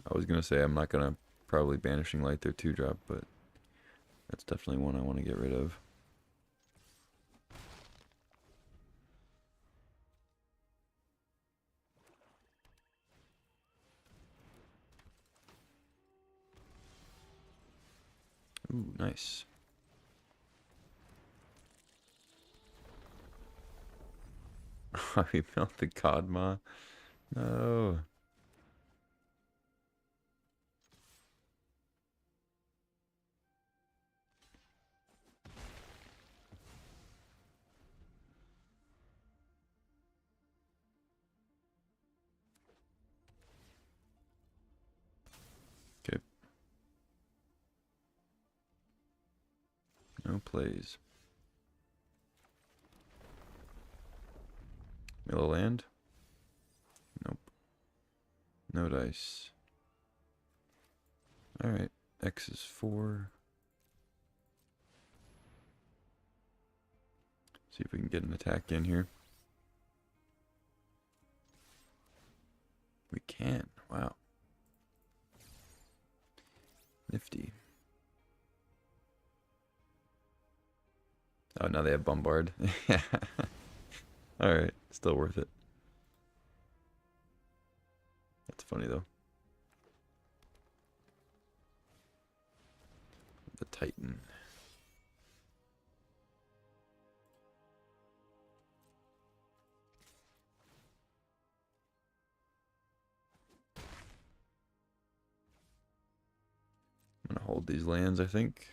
I was gonna say I'm not gonna probably Banishing Light their 2-drop, but that's definitely one I want to get rid of. Ooh, nice. We built the Codma. No. Okay. No plays. Middle land? Nope. No dice. Alright. X is 4. See if we can get an attack in here. We can. Wow. Nifty. Oh, now they have Bombard. Yeah. Alright. Still worth it. That's funny though. The Titan. I'm gonna hold these lands, I think.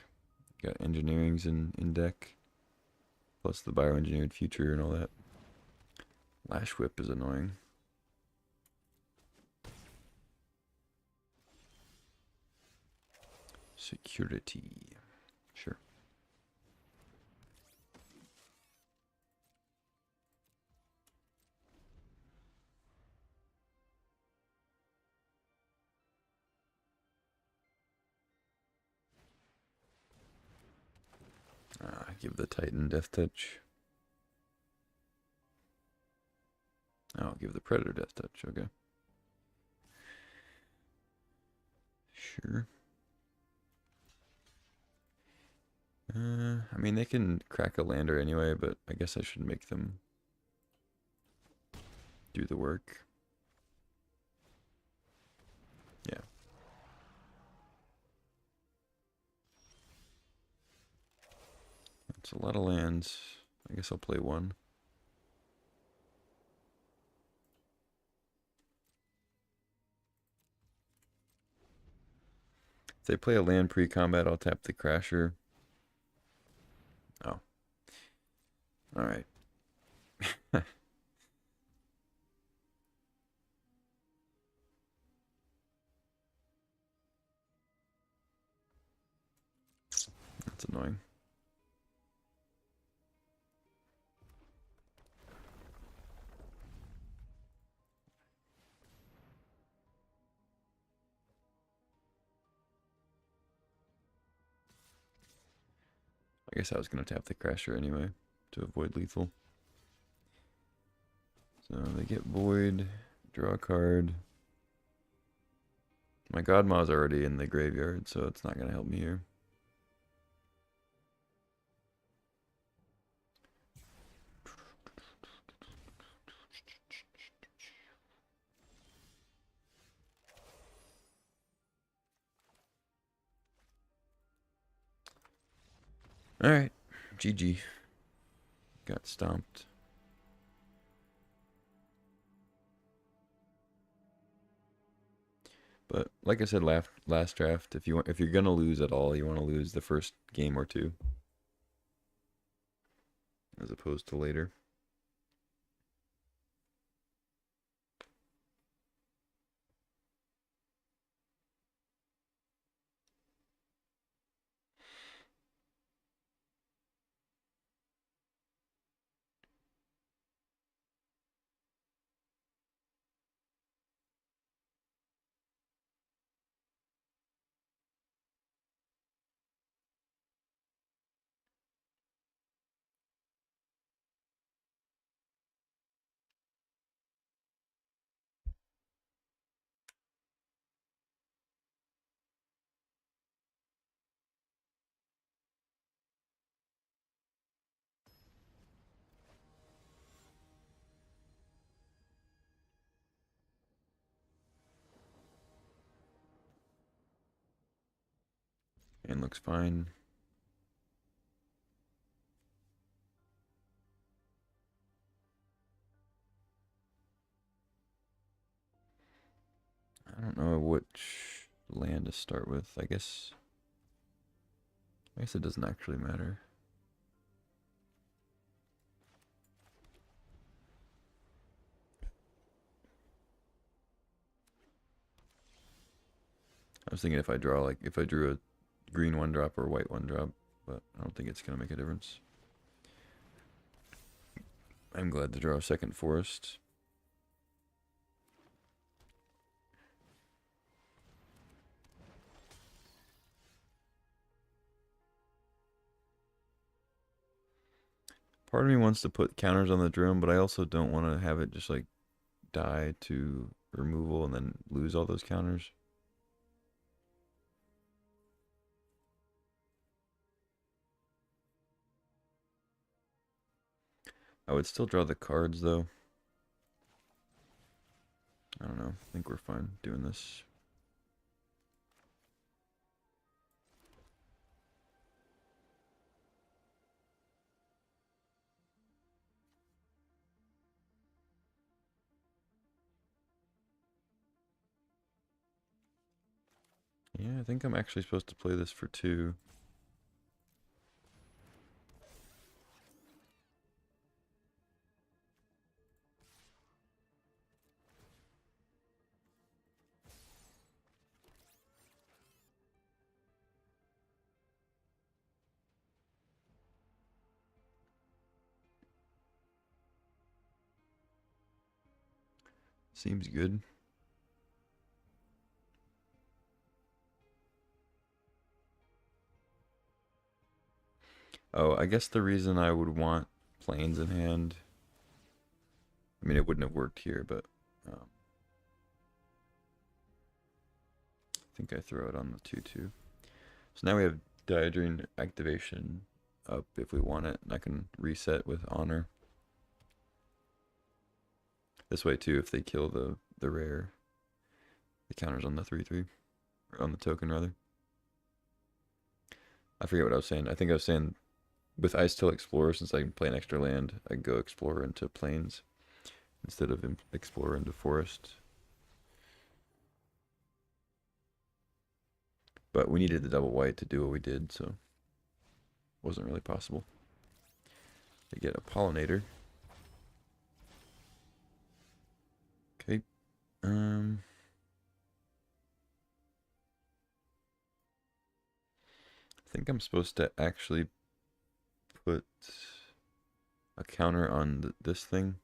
Got engineerings in deck. Plus the bioengineered future and all that. Lash Whip is annoying. Security. Sure. Give the Titan Death Touch. I'll give the Predator Death Touch, okay. Sure. I mean, they can crack a lander anyway, but I guess I should make them do the work. Yeah. That's a lot of lands. I guess I'll play one. If they play a land pre-combat, I'll tap the Crasher. Oh. Alright. That's annoying. I guess I was going to tap the Crasher anyway to avoid lethal. So they get Void, draw a card. My Godmaw's already in the graveyard, so it's not going to help me here. Alright, GG. Got stomped. But like I said last draft, if you're gonna lose at all, you want to lose the first game or two, as opposed to later. And looks fine. I don't know which land to start with. I guess it doesn't actually matter. I was thinking if I drew a green 1-drop or a white 1-drop, but I don't think it's gonna make a difference. I'm glad to draw a second forest. Part of me wants to put counters on the drone, but I also don't want to have it just like die to removal and then lose all those counters. I would still draw the cards though. I don't know. I think we're fine doing this. Yeah, I think I'm actually supposed to play this for 2. Seems good. Oh, I guess the reason I would want planes in hand, I mean, it wouldn't have worked here, but I think I throw it on the 2/2. So now we have Diadrine activation up if we want it, and I can reset with Honor. This way too, if they kill the rare, the counters on the 3/3, or on the token rather. I forget what I was saying. I think I was saying with Ice Till Explorer, since I can play an extra land, I can go Explorer into Plains instead of Explorer into Forest. But we needed the double white to do what we did, so it wasn't really possible. They get a Pollinator. Okay. I think I'm supposed to actually put a counter on this thing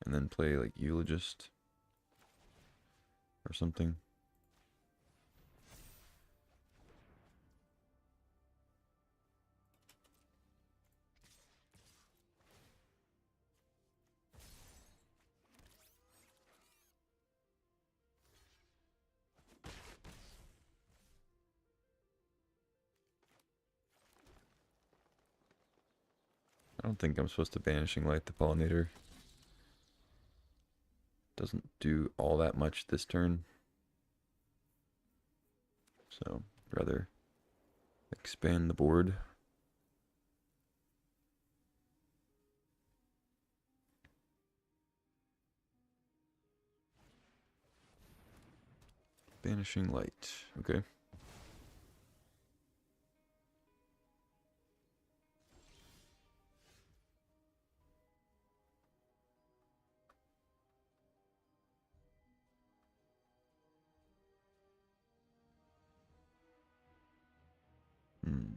and then play like Eulogist or something. I don't think I'm supposed to Banishing Light the Pollinator. Doesn't do all that much this turn. So, rather expand the board. Banishing Light. Okay. Hmm.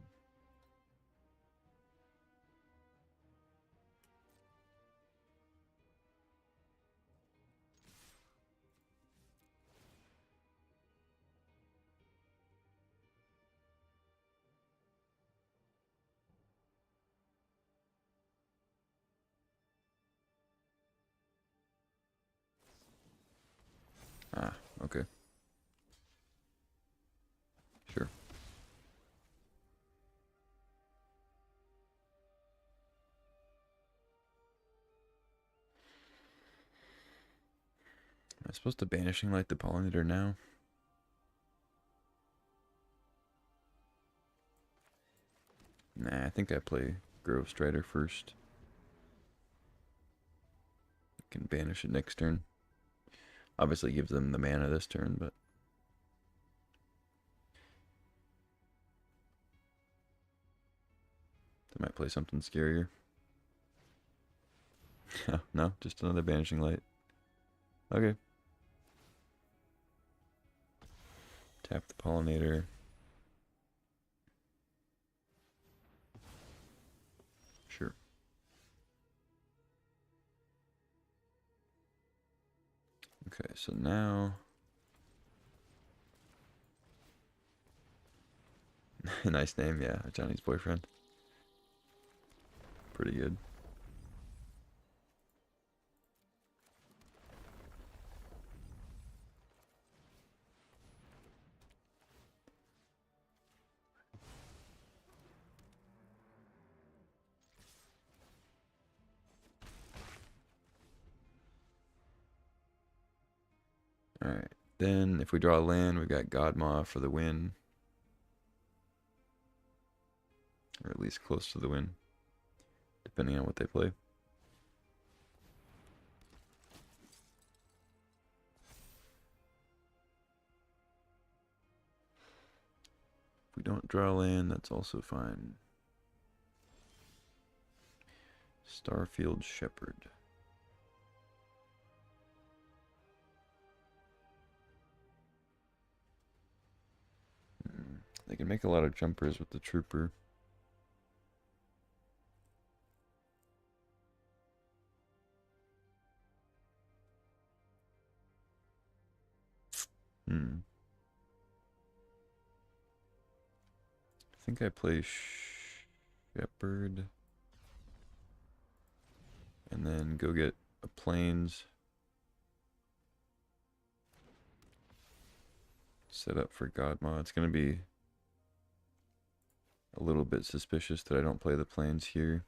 Ah, okay. Sure. Am I supposed to Banishing Light the Pollinator now? Nah, I think I play Grove Strider first. I can banish it next turn. Obviously gives them the mana this turn, but they might play something scarier. No, just another Banishing Light. Okay. Tap the Pollinator. Sure. Okay, so now... Nice name, yeah. Johnny's boyfriend. Pretty good. Alright, then if we draw a land, we got Godmaw for the win. Or at least close to the win, depending on what they play. If we don't draw land, that's also fine. Starfield Shepherd. They can make a lot of jumpers with the Trooper. Hmm. I think I play Shepherd. And then go get a Plains. Set up for Godma. It's going to be a little bit suspicious that I don't play the Plains here.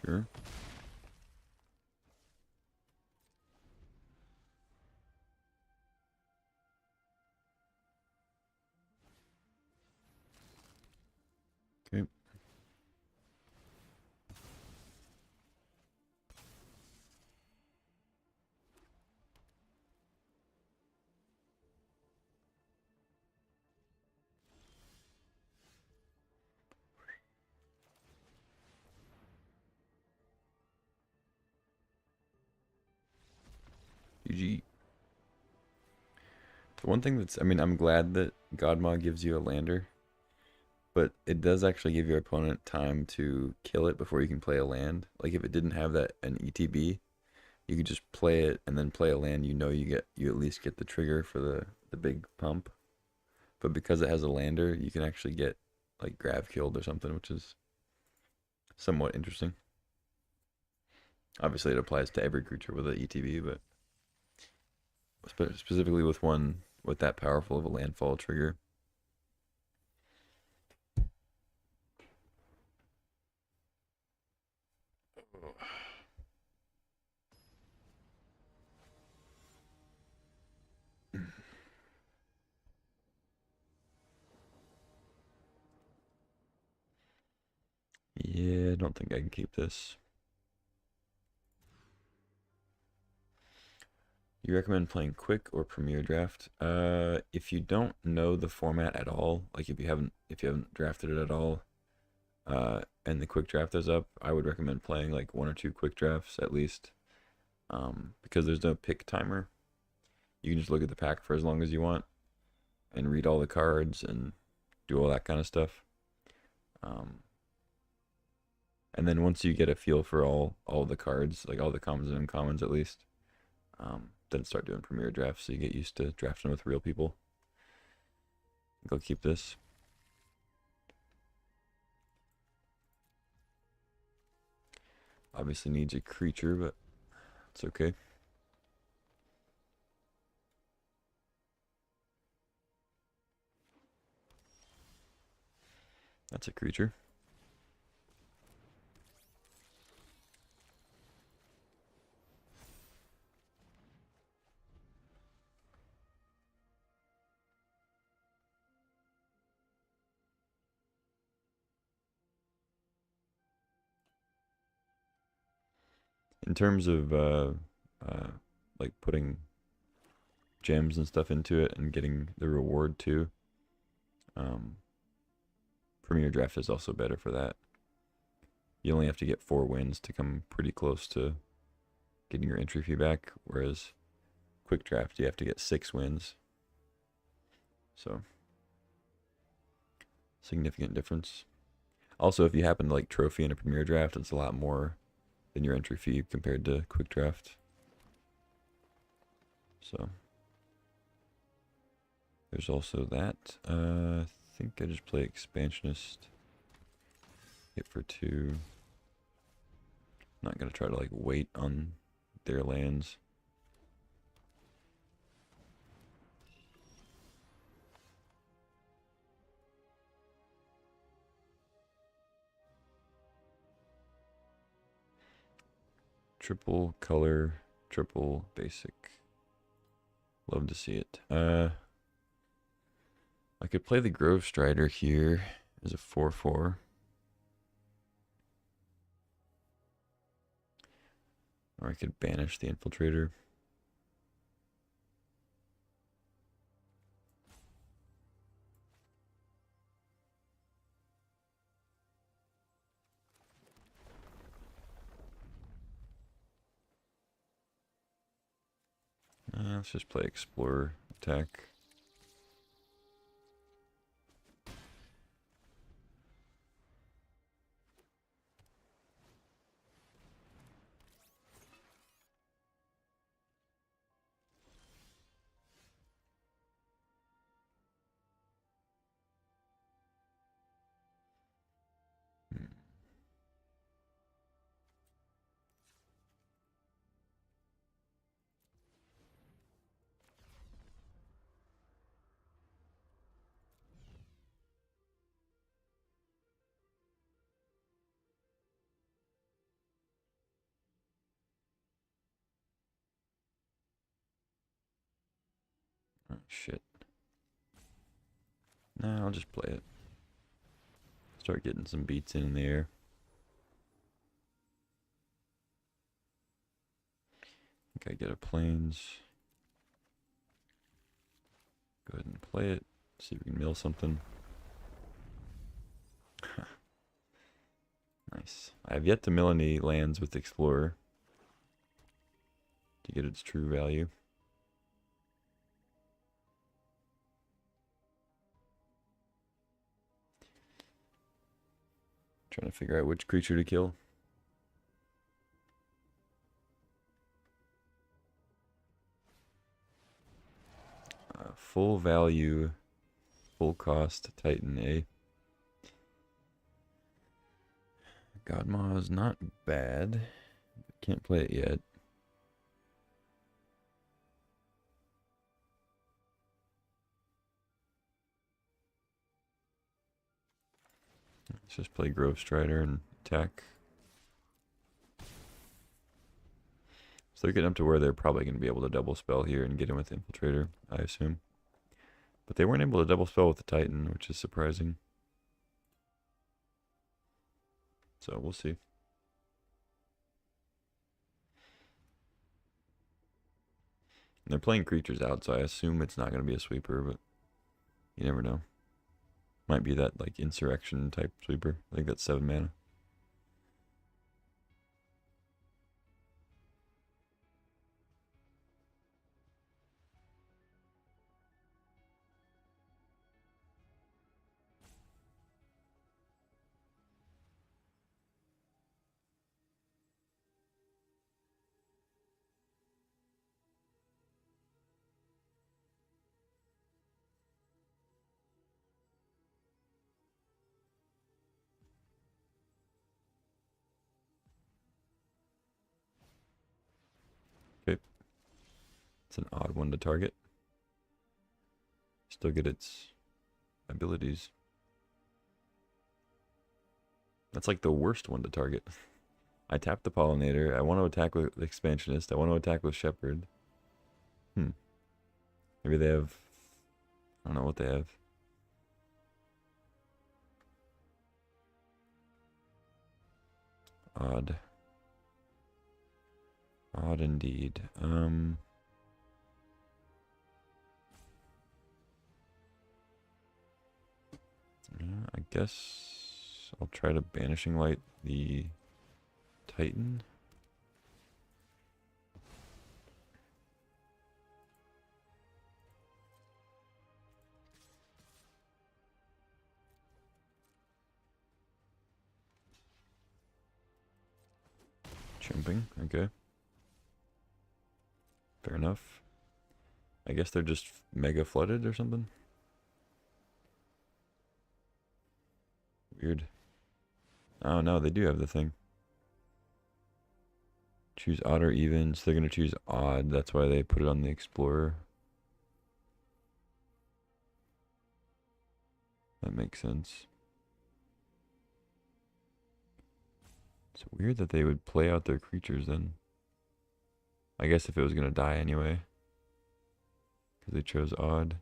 Sure. Okay. GG. The one thing that's, I mean, I'm glad that Godma gives you a lander, but it does actually give your opponent time to kill it before you can play a land. Like if it didn't have that an ETB, you could just play it and then play a land. You know, you at least get the trigger for the big pump. But because it has a lander, you can actually get like grav killed or something, which is somewhat interesting. Obviously, it applies to every creature with an ETB, but specifically with one with that powerful of a landfall trigger. Yeah, I don't think I can keep this. You recommend playing quick or premier draft? If you don't know the format at all, like if you haven't drafted it at all, and the quick draft is up, I would recommend playing like one or two quick drafts at least. Because there's no pick timer. You can just look at the pack for as long as you want and read all the cards and do all that kind of stuff. Um, and then once you get a feel for all the cards, like all the commons and uncommons at least, then start doing premier drafts so you get used to drafting with real people. Go keep this. Obviously needs a creature, but it's okay. That's a creature. In terms of uh, like putting gems and stuff into it and getting the reward too, um, Premier Draft is also better for that. You only have to get 4 wins to come pretty close to getting your entry fee back, whereas Quick Draft you have to get 6 wins. So significant difference. Also, if you happen to like trophy in a Premier Draft, it's a lot more than your entry fee compared to Quick Draft. So there's also that. I think I just play Expansionist. Hit for 2. Not gonna try to like wait on their lands. Triple color, triple basic. Love to see it. I could play the Grove Strider here as a 4/4. Or I could banish the Infiltrator. Let's just play Explorer attack. Oh, shit. Nah, I'll just play it. Start getting some beats in the air. I think I get a plains. Go ahead and play it. See if we can mill something. Nice. I have yet to mill any lands with Explorer to get its true value. Trying to figure out which creature to kill. Full value, full cost Titan A. Godmaw is not bad. Can't play it yet. Let's just play Grove Strider and attack. So they're getting up to where they're probably going to be able to double spell here and get in with Infiltrator, I assume. But they weren't able to double spell with the Titan, which is surprising. So we'll see. And they're playing creatures out, so I assume it's not going to be a sweeper, but you never know. Might be that like insurrection type sweeper. I think that's 7 mana. Okay. It's an odd one to target. Still get its abilities. That's like the worst one to target. I tap the Pollinator. I want to attack with Expansionist. I want to attack with Shepherd. Maybe they have... I don't know what they have. Odd. Odd indeed. Yeah, I guess I'll try to Banishing Light the Titan. Chimping, okay. Fair enough. I guess they're just mega flooded or something. Weird. Oh no, they do have the thing. Choose odd or even, so they're gonna choose odd. That's why they put it on the Explorer. That makes sense. It's weird that they would play out their creatures then. I guess if it was gonna die anyway. Because they chose odd.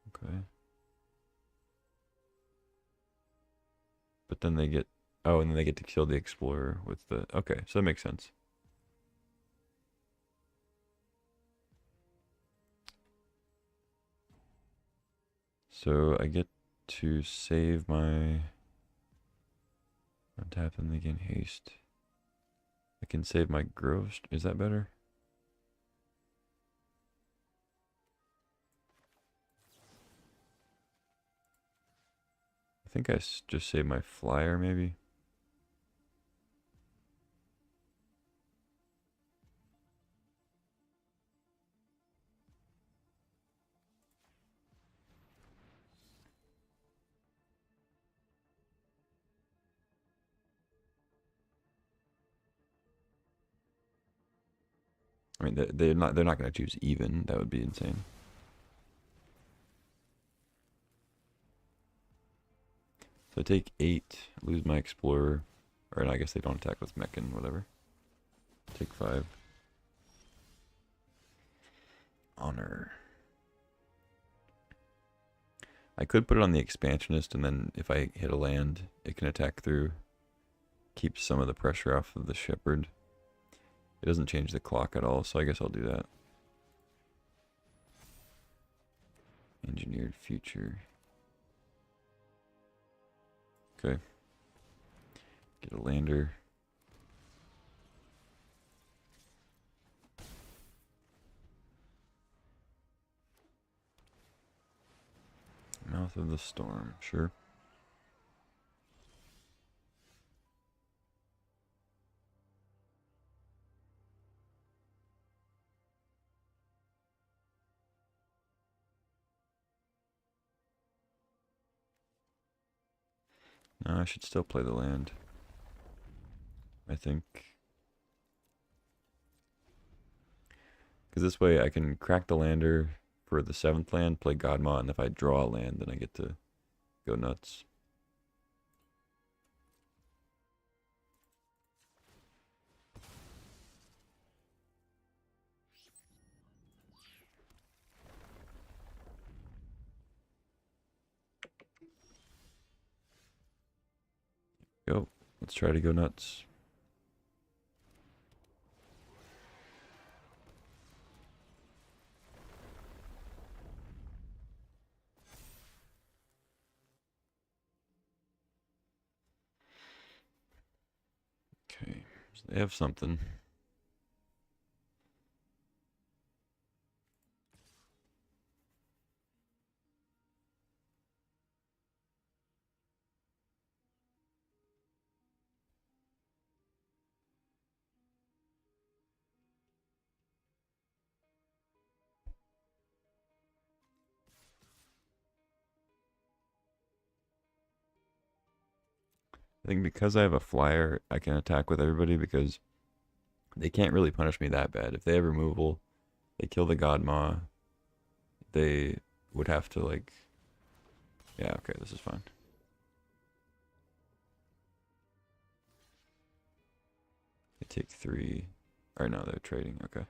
Okay. But then they get... Oh, and then they get to kill the Explorer with the... Okay, so that makes sense. So I get to save my... Untap and they gain haste. I can save my Grove... Is that better? I think I just saved my flyer, maybe. I mean, they're not going to choose even. That would be insane. So I take 8, lose my explorer, or no, I guess they don't attack with Mechan, whatever. Take 5. Honor. I could put it on the expansionist, and then if I hit a land, it can attack through. Keeps some of the pressure off of the shepherd. It doesn't change the clock at all, so I guess I'll do that. Engineered future. Okay. Get a lander. Mouth of the storm, sure. No, I should still play the land, I think. Because this way I can crack the lander for the 7th land, play Godma, and if I draw a land, then I get to go nuts. Go. Let's try to go nuts. Okay, so they have something. I think because I have a flyer, I can attack with everybody because they can't really punish me that bad. If they have removal, they kill the Godma, they would have to like... Yeah, okay, this is fine. They take 3. Or no, they're trading, okay.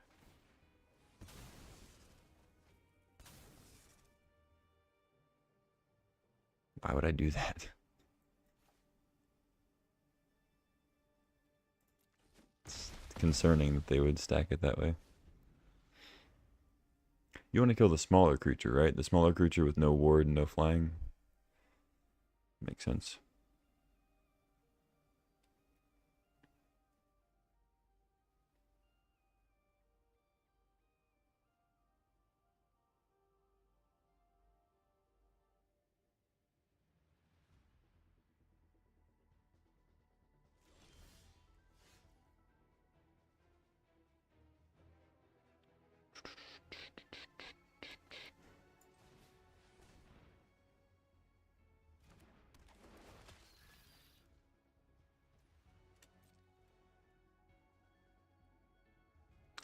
Why would I do that? It's concerning that they would stack it that way. You want to kill the smaller creature, right? The smaller creature with no ward and no flying. Makes sense.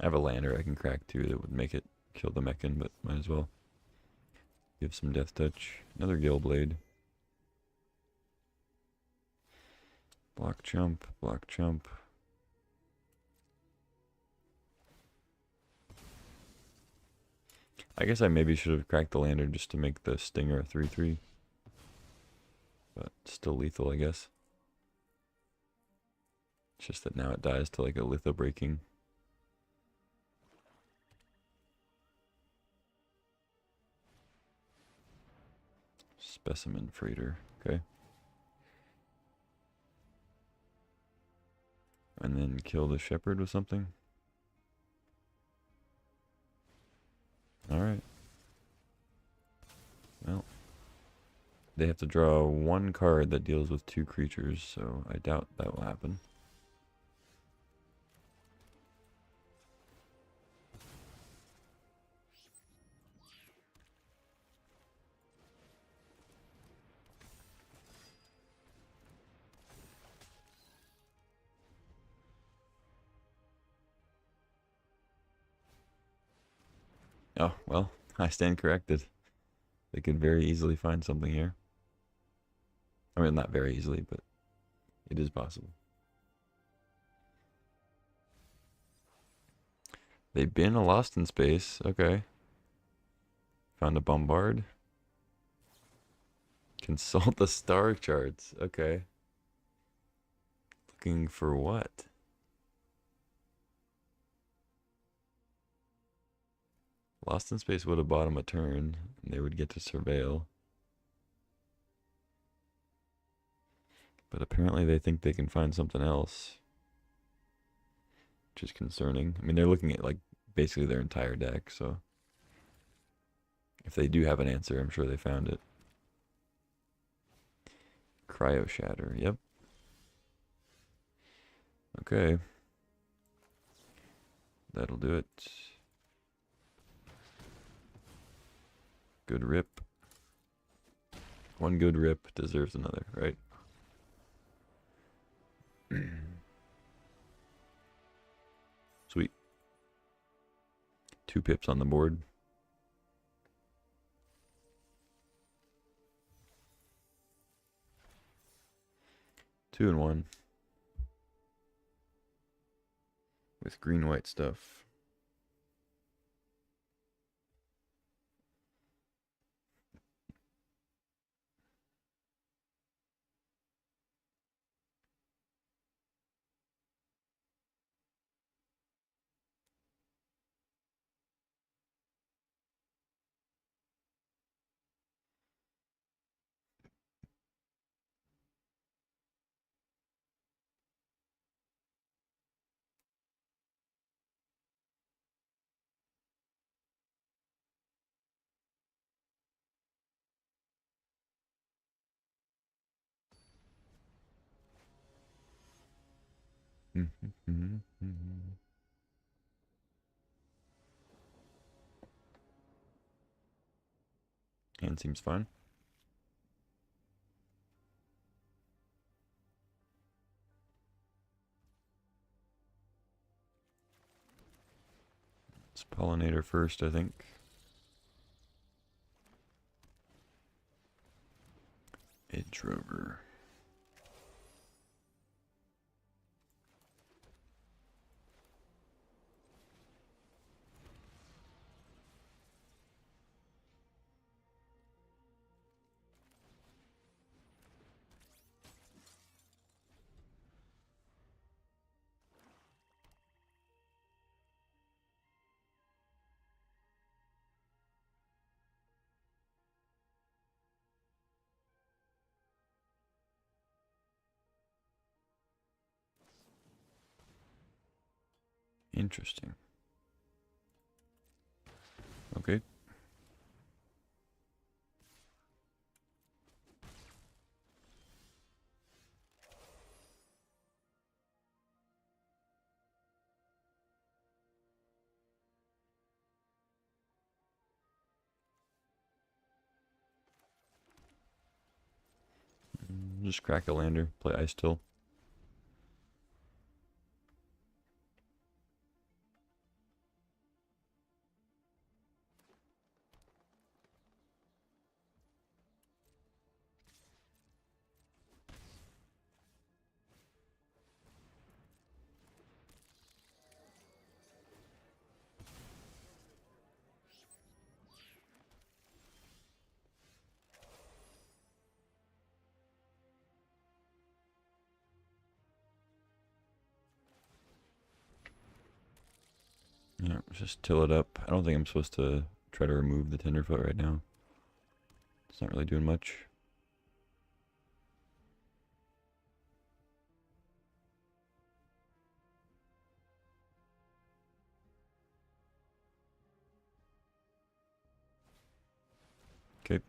I have a lander I can crack too that would make it kill the Mechan, but might as well. Give some death touch. Another Gale Blade. Block chump, block chump. I guess I maybe should have cracked the lander just to make the Stinger a 3/3. But still lethal, I guess. It's just that now it dies to like a litho breaking. Specimen freighter, okay. And then kill the shepherd with something. Alright. Well. They have to draw one card that deals with 2 creatures, so I doubt that will happen. Oh, well, I stand corrected. They could very easily find something here. I mean, not very easily, but it is possible. They've been a Lost in Space. Okay. Found a Bombard. Consult the star charts. Okay. Looking for what? Lost in Space would have bought him a turn, and they would get to surveil. But apparently they think they can find something else, which is concerning. I mean, they're looking at like basically their entire deck, so if they do have an answer, I'm sure they found it. Cryo Shatter, yep. Okay. That'll do it. Good rip. One good rip deserves another, right? Sweet. 2 pips on the board. Two and one. With green-white stuff. Hand seems fine. It's Pollinator first, I think. Edge Rover. Interesting. Okay. Just crack a lander, play Ice Till. Yeah, just till it up. I don't think I'm supposed to try to remove the Tenderfoot right now. It's not really doing much. Okay.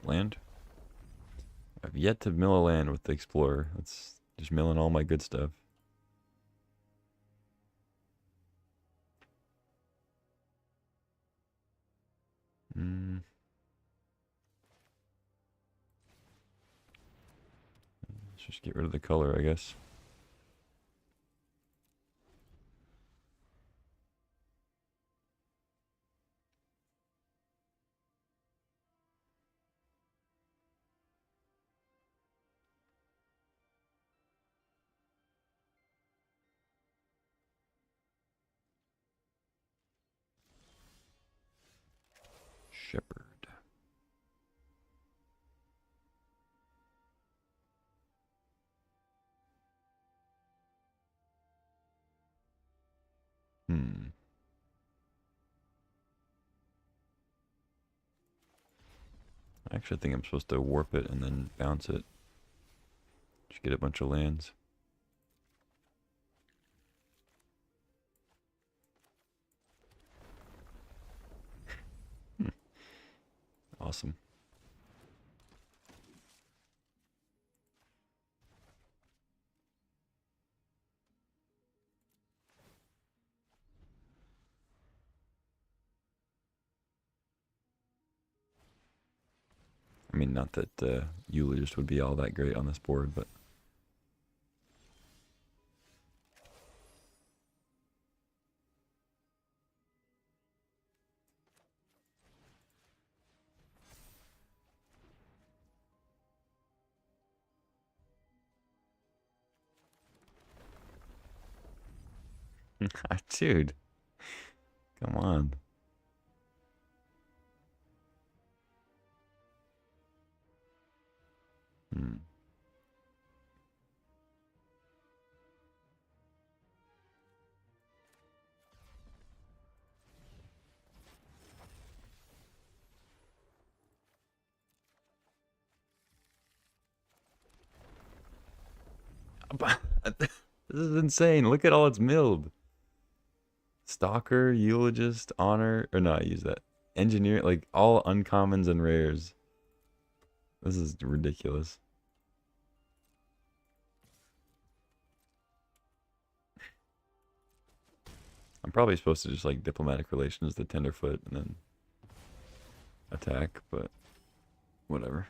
Land. I've yet to mill a land with the Explorer. That's just milling all my good stuff. Let's just get rid of the color, I guess. Shepherd. I actually think I'm supposed to warp it and then bounce it. Just get a bunch of lands. Awesome. I mean, not that Eulogist would be all that great on this board, but... Dude, come on. This is insane. Look at all it's milled. Stalker, Eulogist, Honor, or no, I use that. Engineer, like all uncommons and rares. This is ridiculous. I'm probably supposed to just like diplomatic relations the Tenderfoot and then attack, but whatever.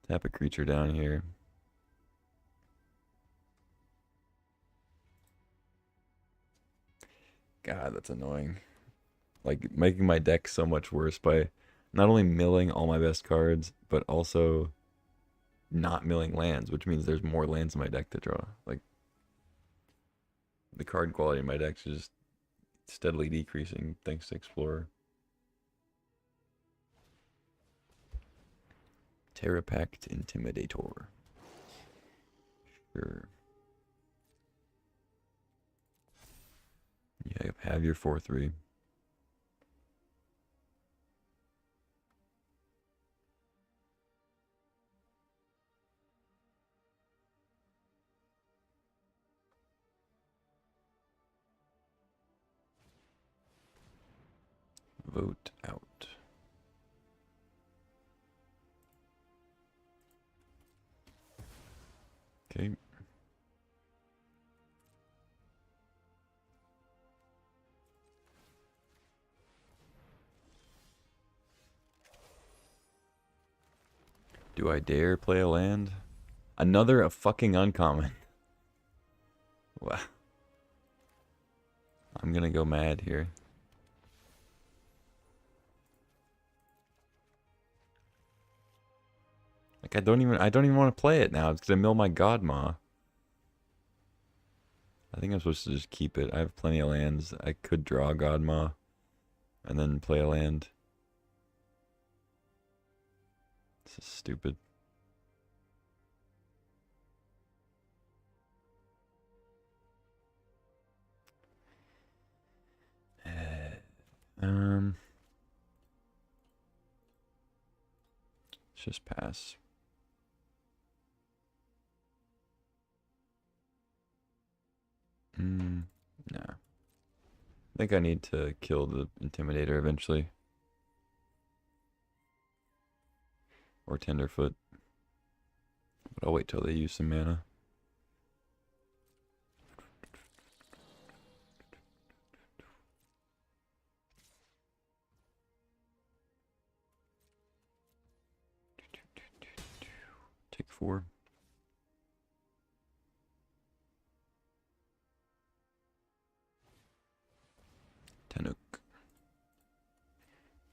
Tap a creature down here. God, that's annoying. Like making my deck so much worse by not only milling all my best cards, but also not milling lands, which means there's more lands in my deck to draw. Like the card quality in my deck is just steadily decreasing thanks to Explorer. Terra Pact Intimidator. Sure. Yeah, have your 4/3. Vote out. Okay. Do I dare play a land? Another a fucking uncommon. Wow. I'm gonna go mad here. Like I don't even want to play it now. It's gonna mill my Godma. I think I'm supposed to just keep it. I have plenty of lands. I could draw Godma and then play a land. This is stupid. Let's just pass. Nah. I think I need to kill the Intimidator eventually. or Tenderfoot. But I'll wait till they use some mana. Take 4. Tenuk.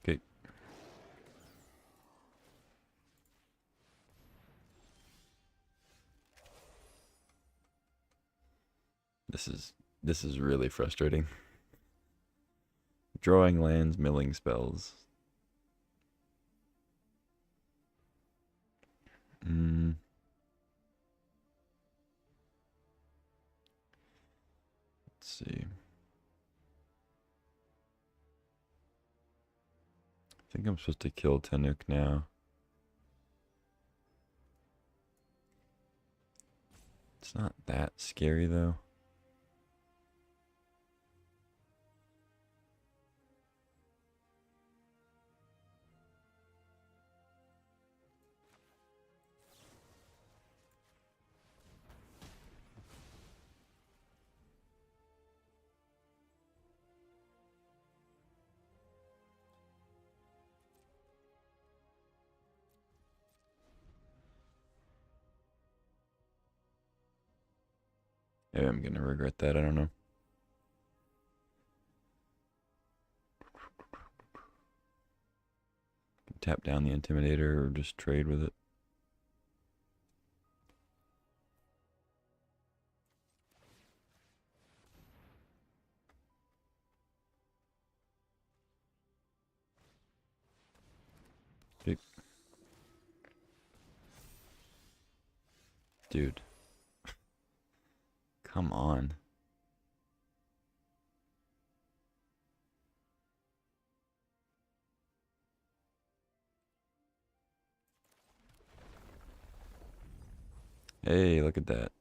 Okay. This is really frustrating. Drawing lands, milling spells. Let's see. I think I'm supposed to kill Tenuk now. It's not that scary though. Maybe I'm gonna regret that, I don't know. Tap down the Intimidator or just trade with it. Okay. Dude. Come on. Hey, look at that.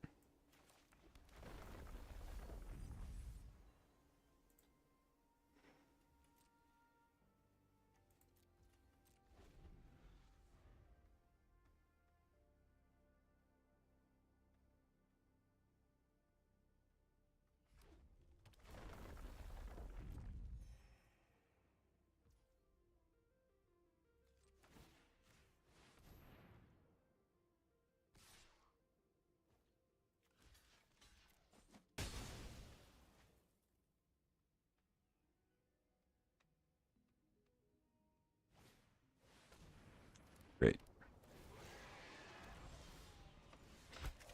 Great.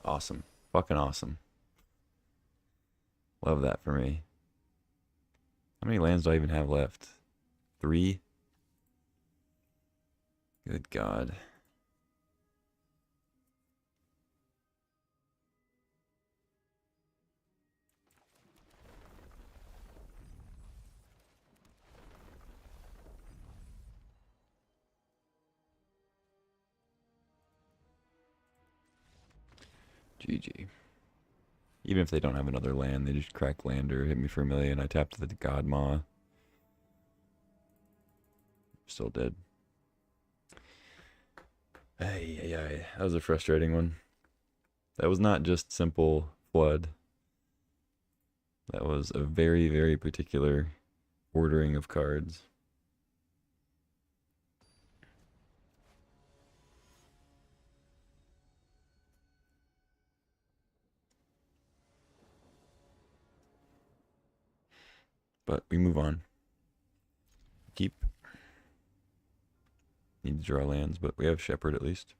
Awesome. Fucking awesome. Love that for me. How many lands do I even have left? 3? Good God. GG. Even if they don't have another land, they just crack land or hit me for 1,000,000. I tapped the God Maw. Still dead. Ay. That was a frustrating one. That was not just simple flood. That was a very, very particular ordering of cards. But we move on. Keep. Need to draw lands, but we have Shepherd at least.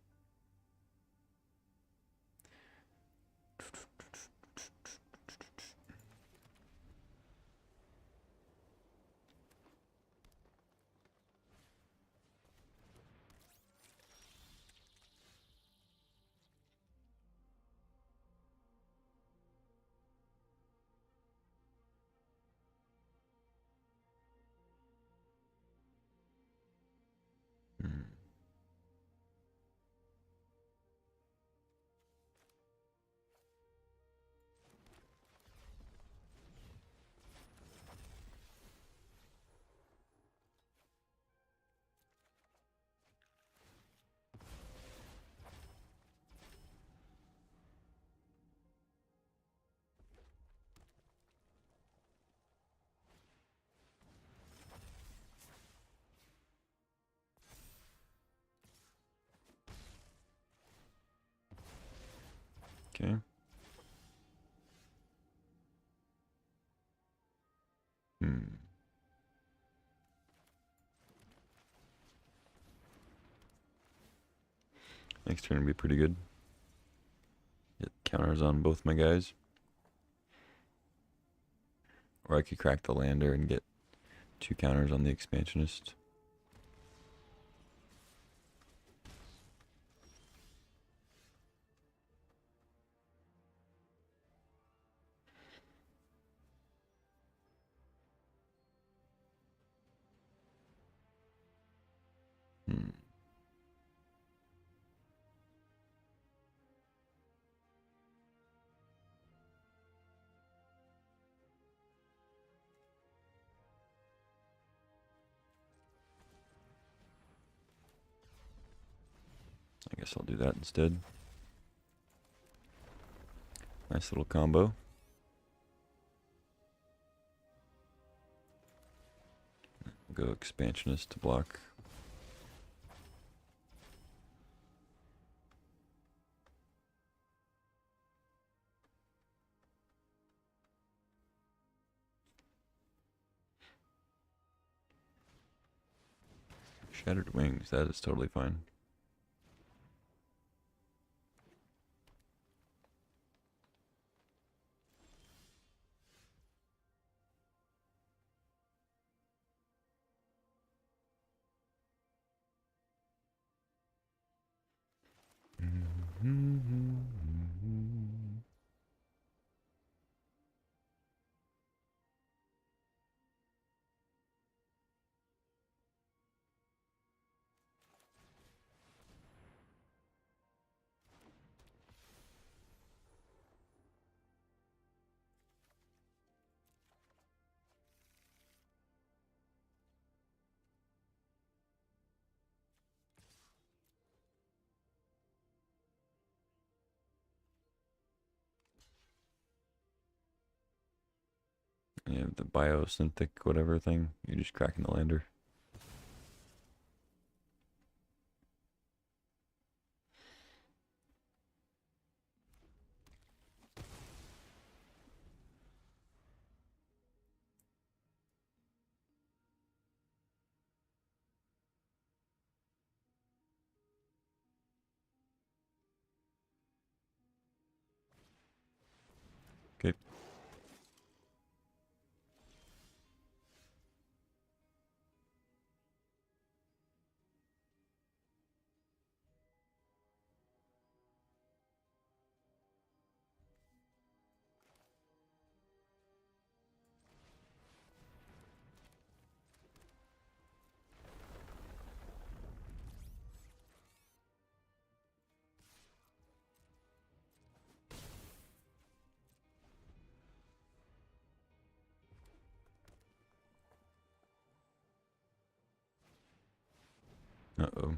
Okay. Next turn will be pretty good. Get counters on both my guys. Or I could crack the lander and get 2 counters on the expansionist. I guess I'll do that instead. Nice little combo. Go expansionist to block. Shattered Wings, that is totally fine. You have the biosynthetic whatever thing. You're just cracking the lander. Okay. Uh-oh.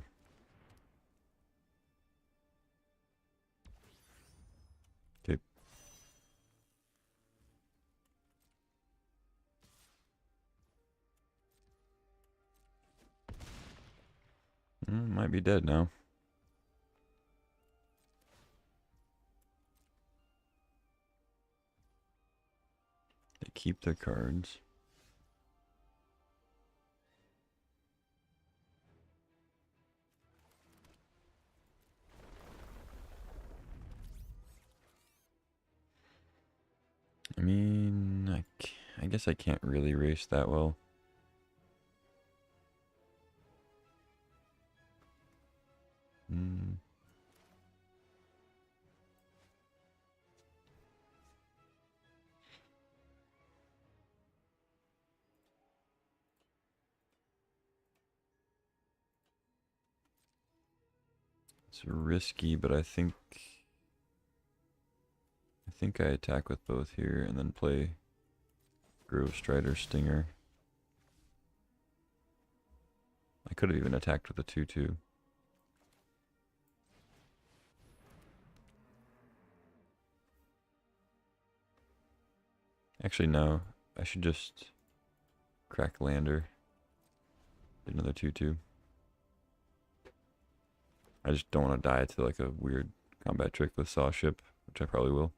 Okay. Might be dead now. They keep their cards. I mean, I guess I can't really race that well. It's risky, but I think I attack with both here and then play Grove Strider Stinger. I could have even attacked with a 2/2. Actually, no. I should just crack lander. Get another 2/2. I just don't want to die to like a weird combat trick with Saw Ship. which I probably will.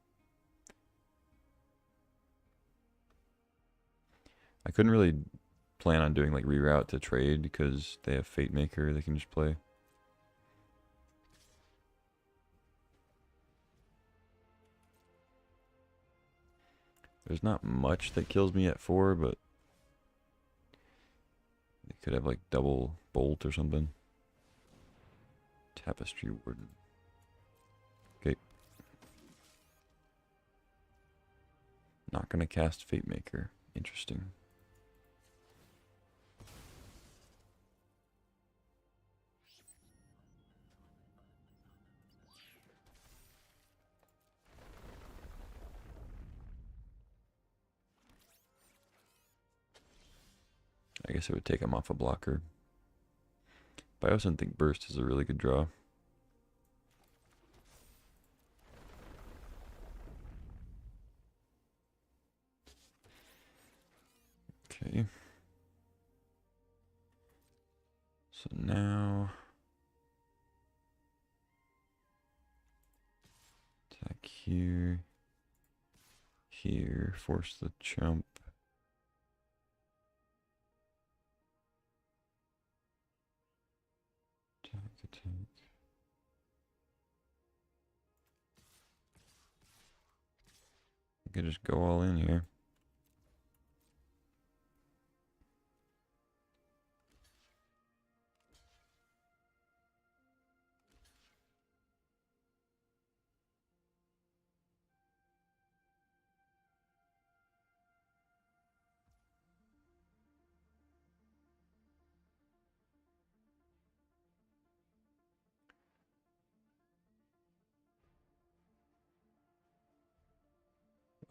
I couldn't really plan on doing like reroute to trade because they have Fate Maker they can just play. There's not much that kills me at 4, but they could have like double bolt or something. Tapestry Warden. Okay. Not gonna cast Fate Maker. Interesting. I guess it would take him off a blocker. But I also think Burst is a really good draw. Okay. So now attack here. Here. Force the chump. Attack. I could just go all in here.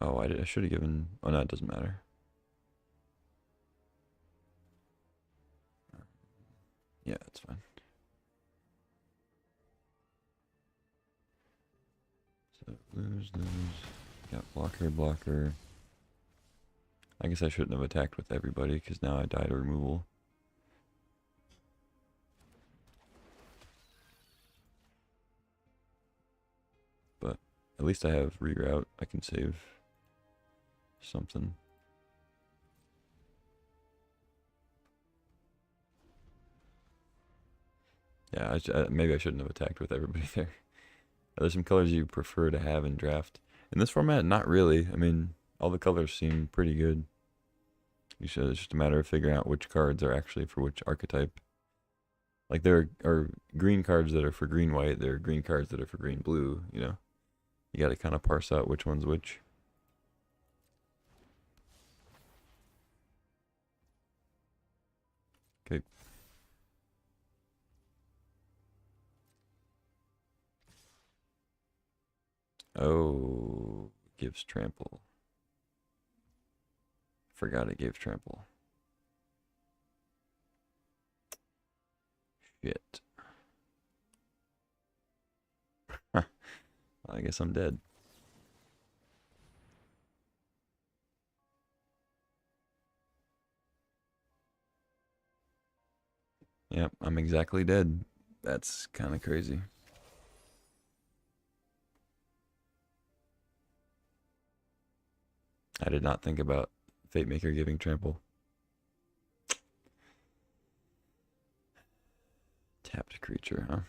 Oh, I should have given... Oh, no, it doesn't matter. Yeah, that's fine. So, lose. Got blocker. I guess I shouldn't have attacked with everybody, because now I died to removal. But at least I have reroute. I can save something. Yeah, maybe I shouldn't have attacked with everybody there. Are there some colors you prefer to have in draft? In this format, not really. I mean, all the colors seem pretty good. It's just a matter of figuring out which cards are actually for which archetype. Like there are green cards that are for green-white. There are green cards that are for green-blue, you know. You got to kind of parse out which one's which. Okay. Oh, gives trample. Forgot it gave trample. Shit. I guess I'm dead. Yep, I'm exactly dead. That's kind of crazy. I did not think about Fate Maker giving trample. Tapped creature, huh?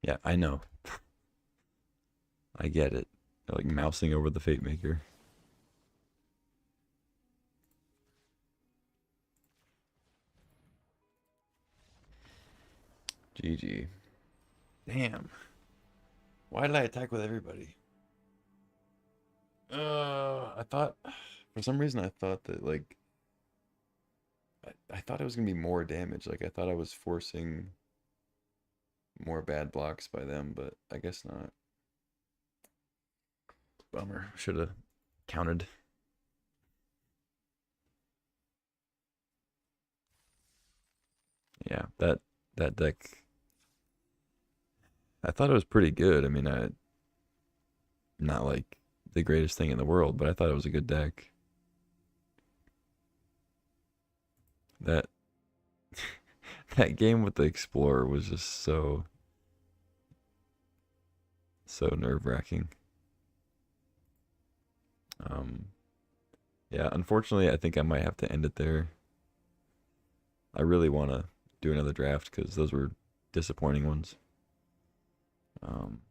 Yeah, I know. I get it. They're like mousing over the Fate Maker. GG. Damn. Why did I attack with everybody? I thought, for some reason, I thought that, like, I thought it was going to be more damage. Like, I thought I was forcing more bad blocks by them, but I guess not. Bummer. Should have counted. Yeah, that that deck, I thought it was pretty good. I mean, not like the greatest thing in the world, but I thought it was a good deck. That that game with the Explorer was just so nerve-wracking. Um, yeah, unfortunately, I think I might have to end it there. I really want to do another draft because those were disappointing ones. Um,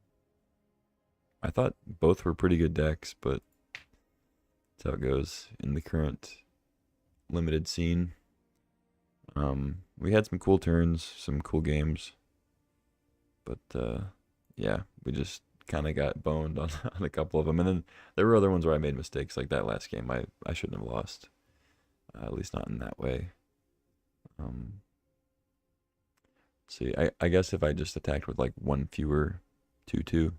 I thought both were pretty good decks, but that's how it goes in the current limited scene. We had some cool turns, some cool games, but yeah, we just kind of got boned on, on a couple of them, and then there were other ones where I made mistakes, like that last game. I shouldn't have lost, at least not in that way. Um, see, I guess if I just attacked with like one fewer 2/2,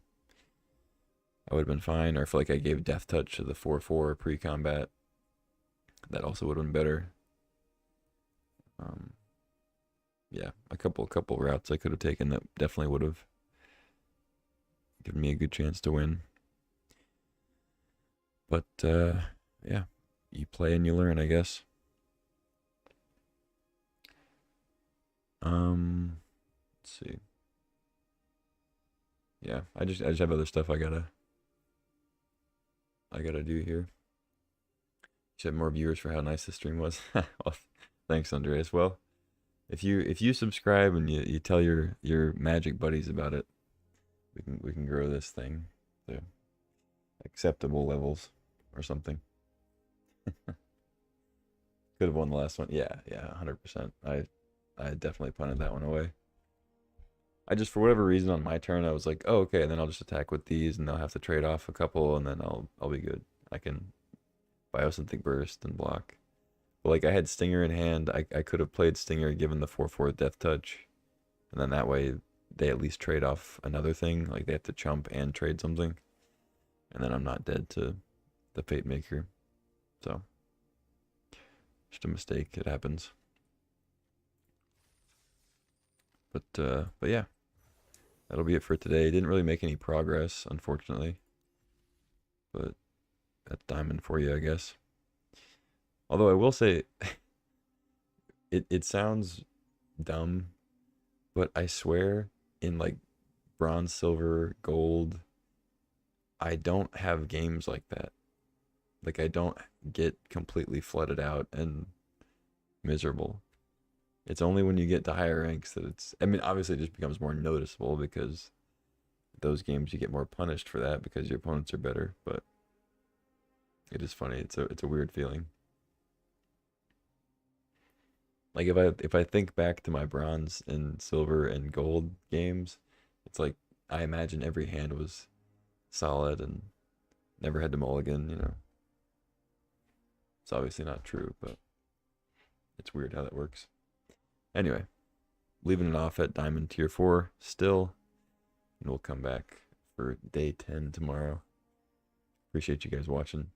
I would have been fine. Or if like I gave Death Touch to the 4/4 pre-combat, that also would have been better. Um, yeah, a couple routes I could have taken that definitely would have given me a good chance to win. But yeah, you play and you learn, I guess. Let's see. Yeah, I just have other stuff I gotta do here. Should have more viewers for how nice the stream was. Well, thanks, Andreas. Well, if you subscribe and you tell your magic buddies about it, we can grow this thing to acceptable levels or something. Could have won the last one. Yeah, 100%. I definitely punted that one away. I just, for whatever reason, on my turn, I was like, oh, okay, and then I'll just attack with these, and they'll have to trade off a couple, and then I'll be good. I can Biosynthetic Burst and block. But like I had Stinger in hand, I could have played Stinger given the 4/4 Death Touch, and then that way they at least trade off another thing. Like they have to chump and trade something, and then I'm not dead to the Fate Maker. So just a mistake. It happens. But yeah, that'll be it for today. Didn't really make any progress, unfortunately. But that's diamond for you, I guess. Although I will say, it sounds dumb, but I swear in like bronze, silver, gold, I don't have games like that. Like I don't get completely flooded out and miserable. It's only when you get to higher ranks that it's, I mean, obviously it just becomes more noticeable because those games you get more punished for that because your opponents are better, but it is funny. It's a weird feeling. Like if I think back to my bronze and silver and gold games, it's like I imagine every hand was solid and never had to mulligan. It's obviously not true, but it's weird how that works. Anyway, leaving it off at Diamond Tier 4 still, and we'll come back for day 10 tomorrow. Appreciate you guys watching.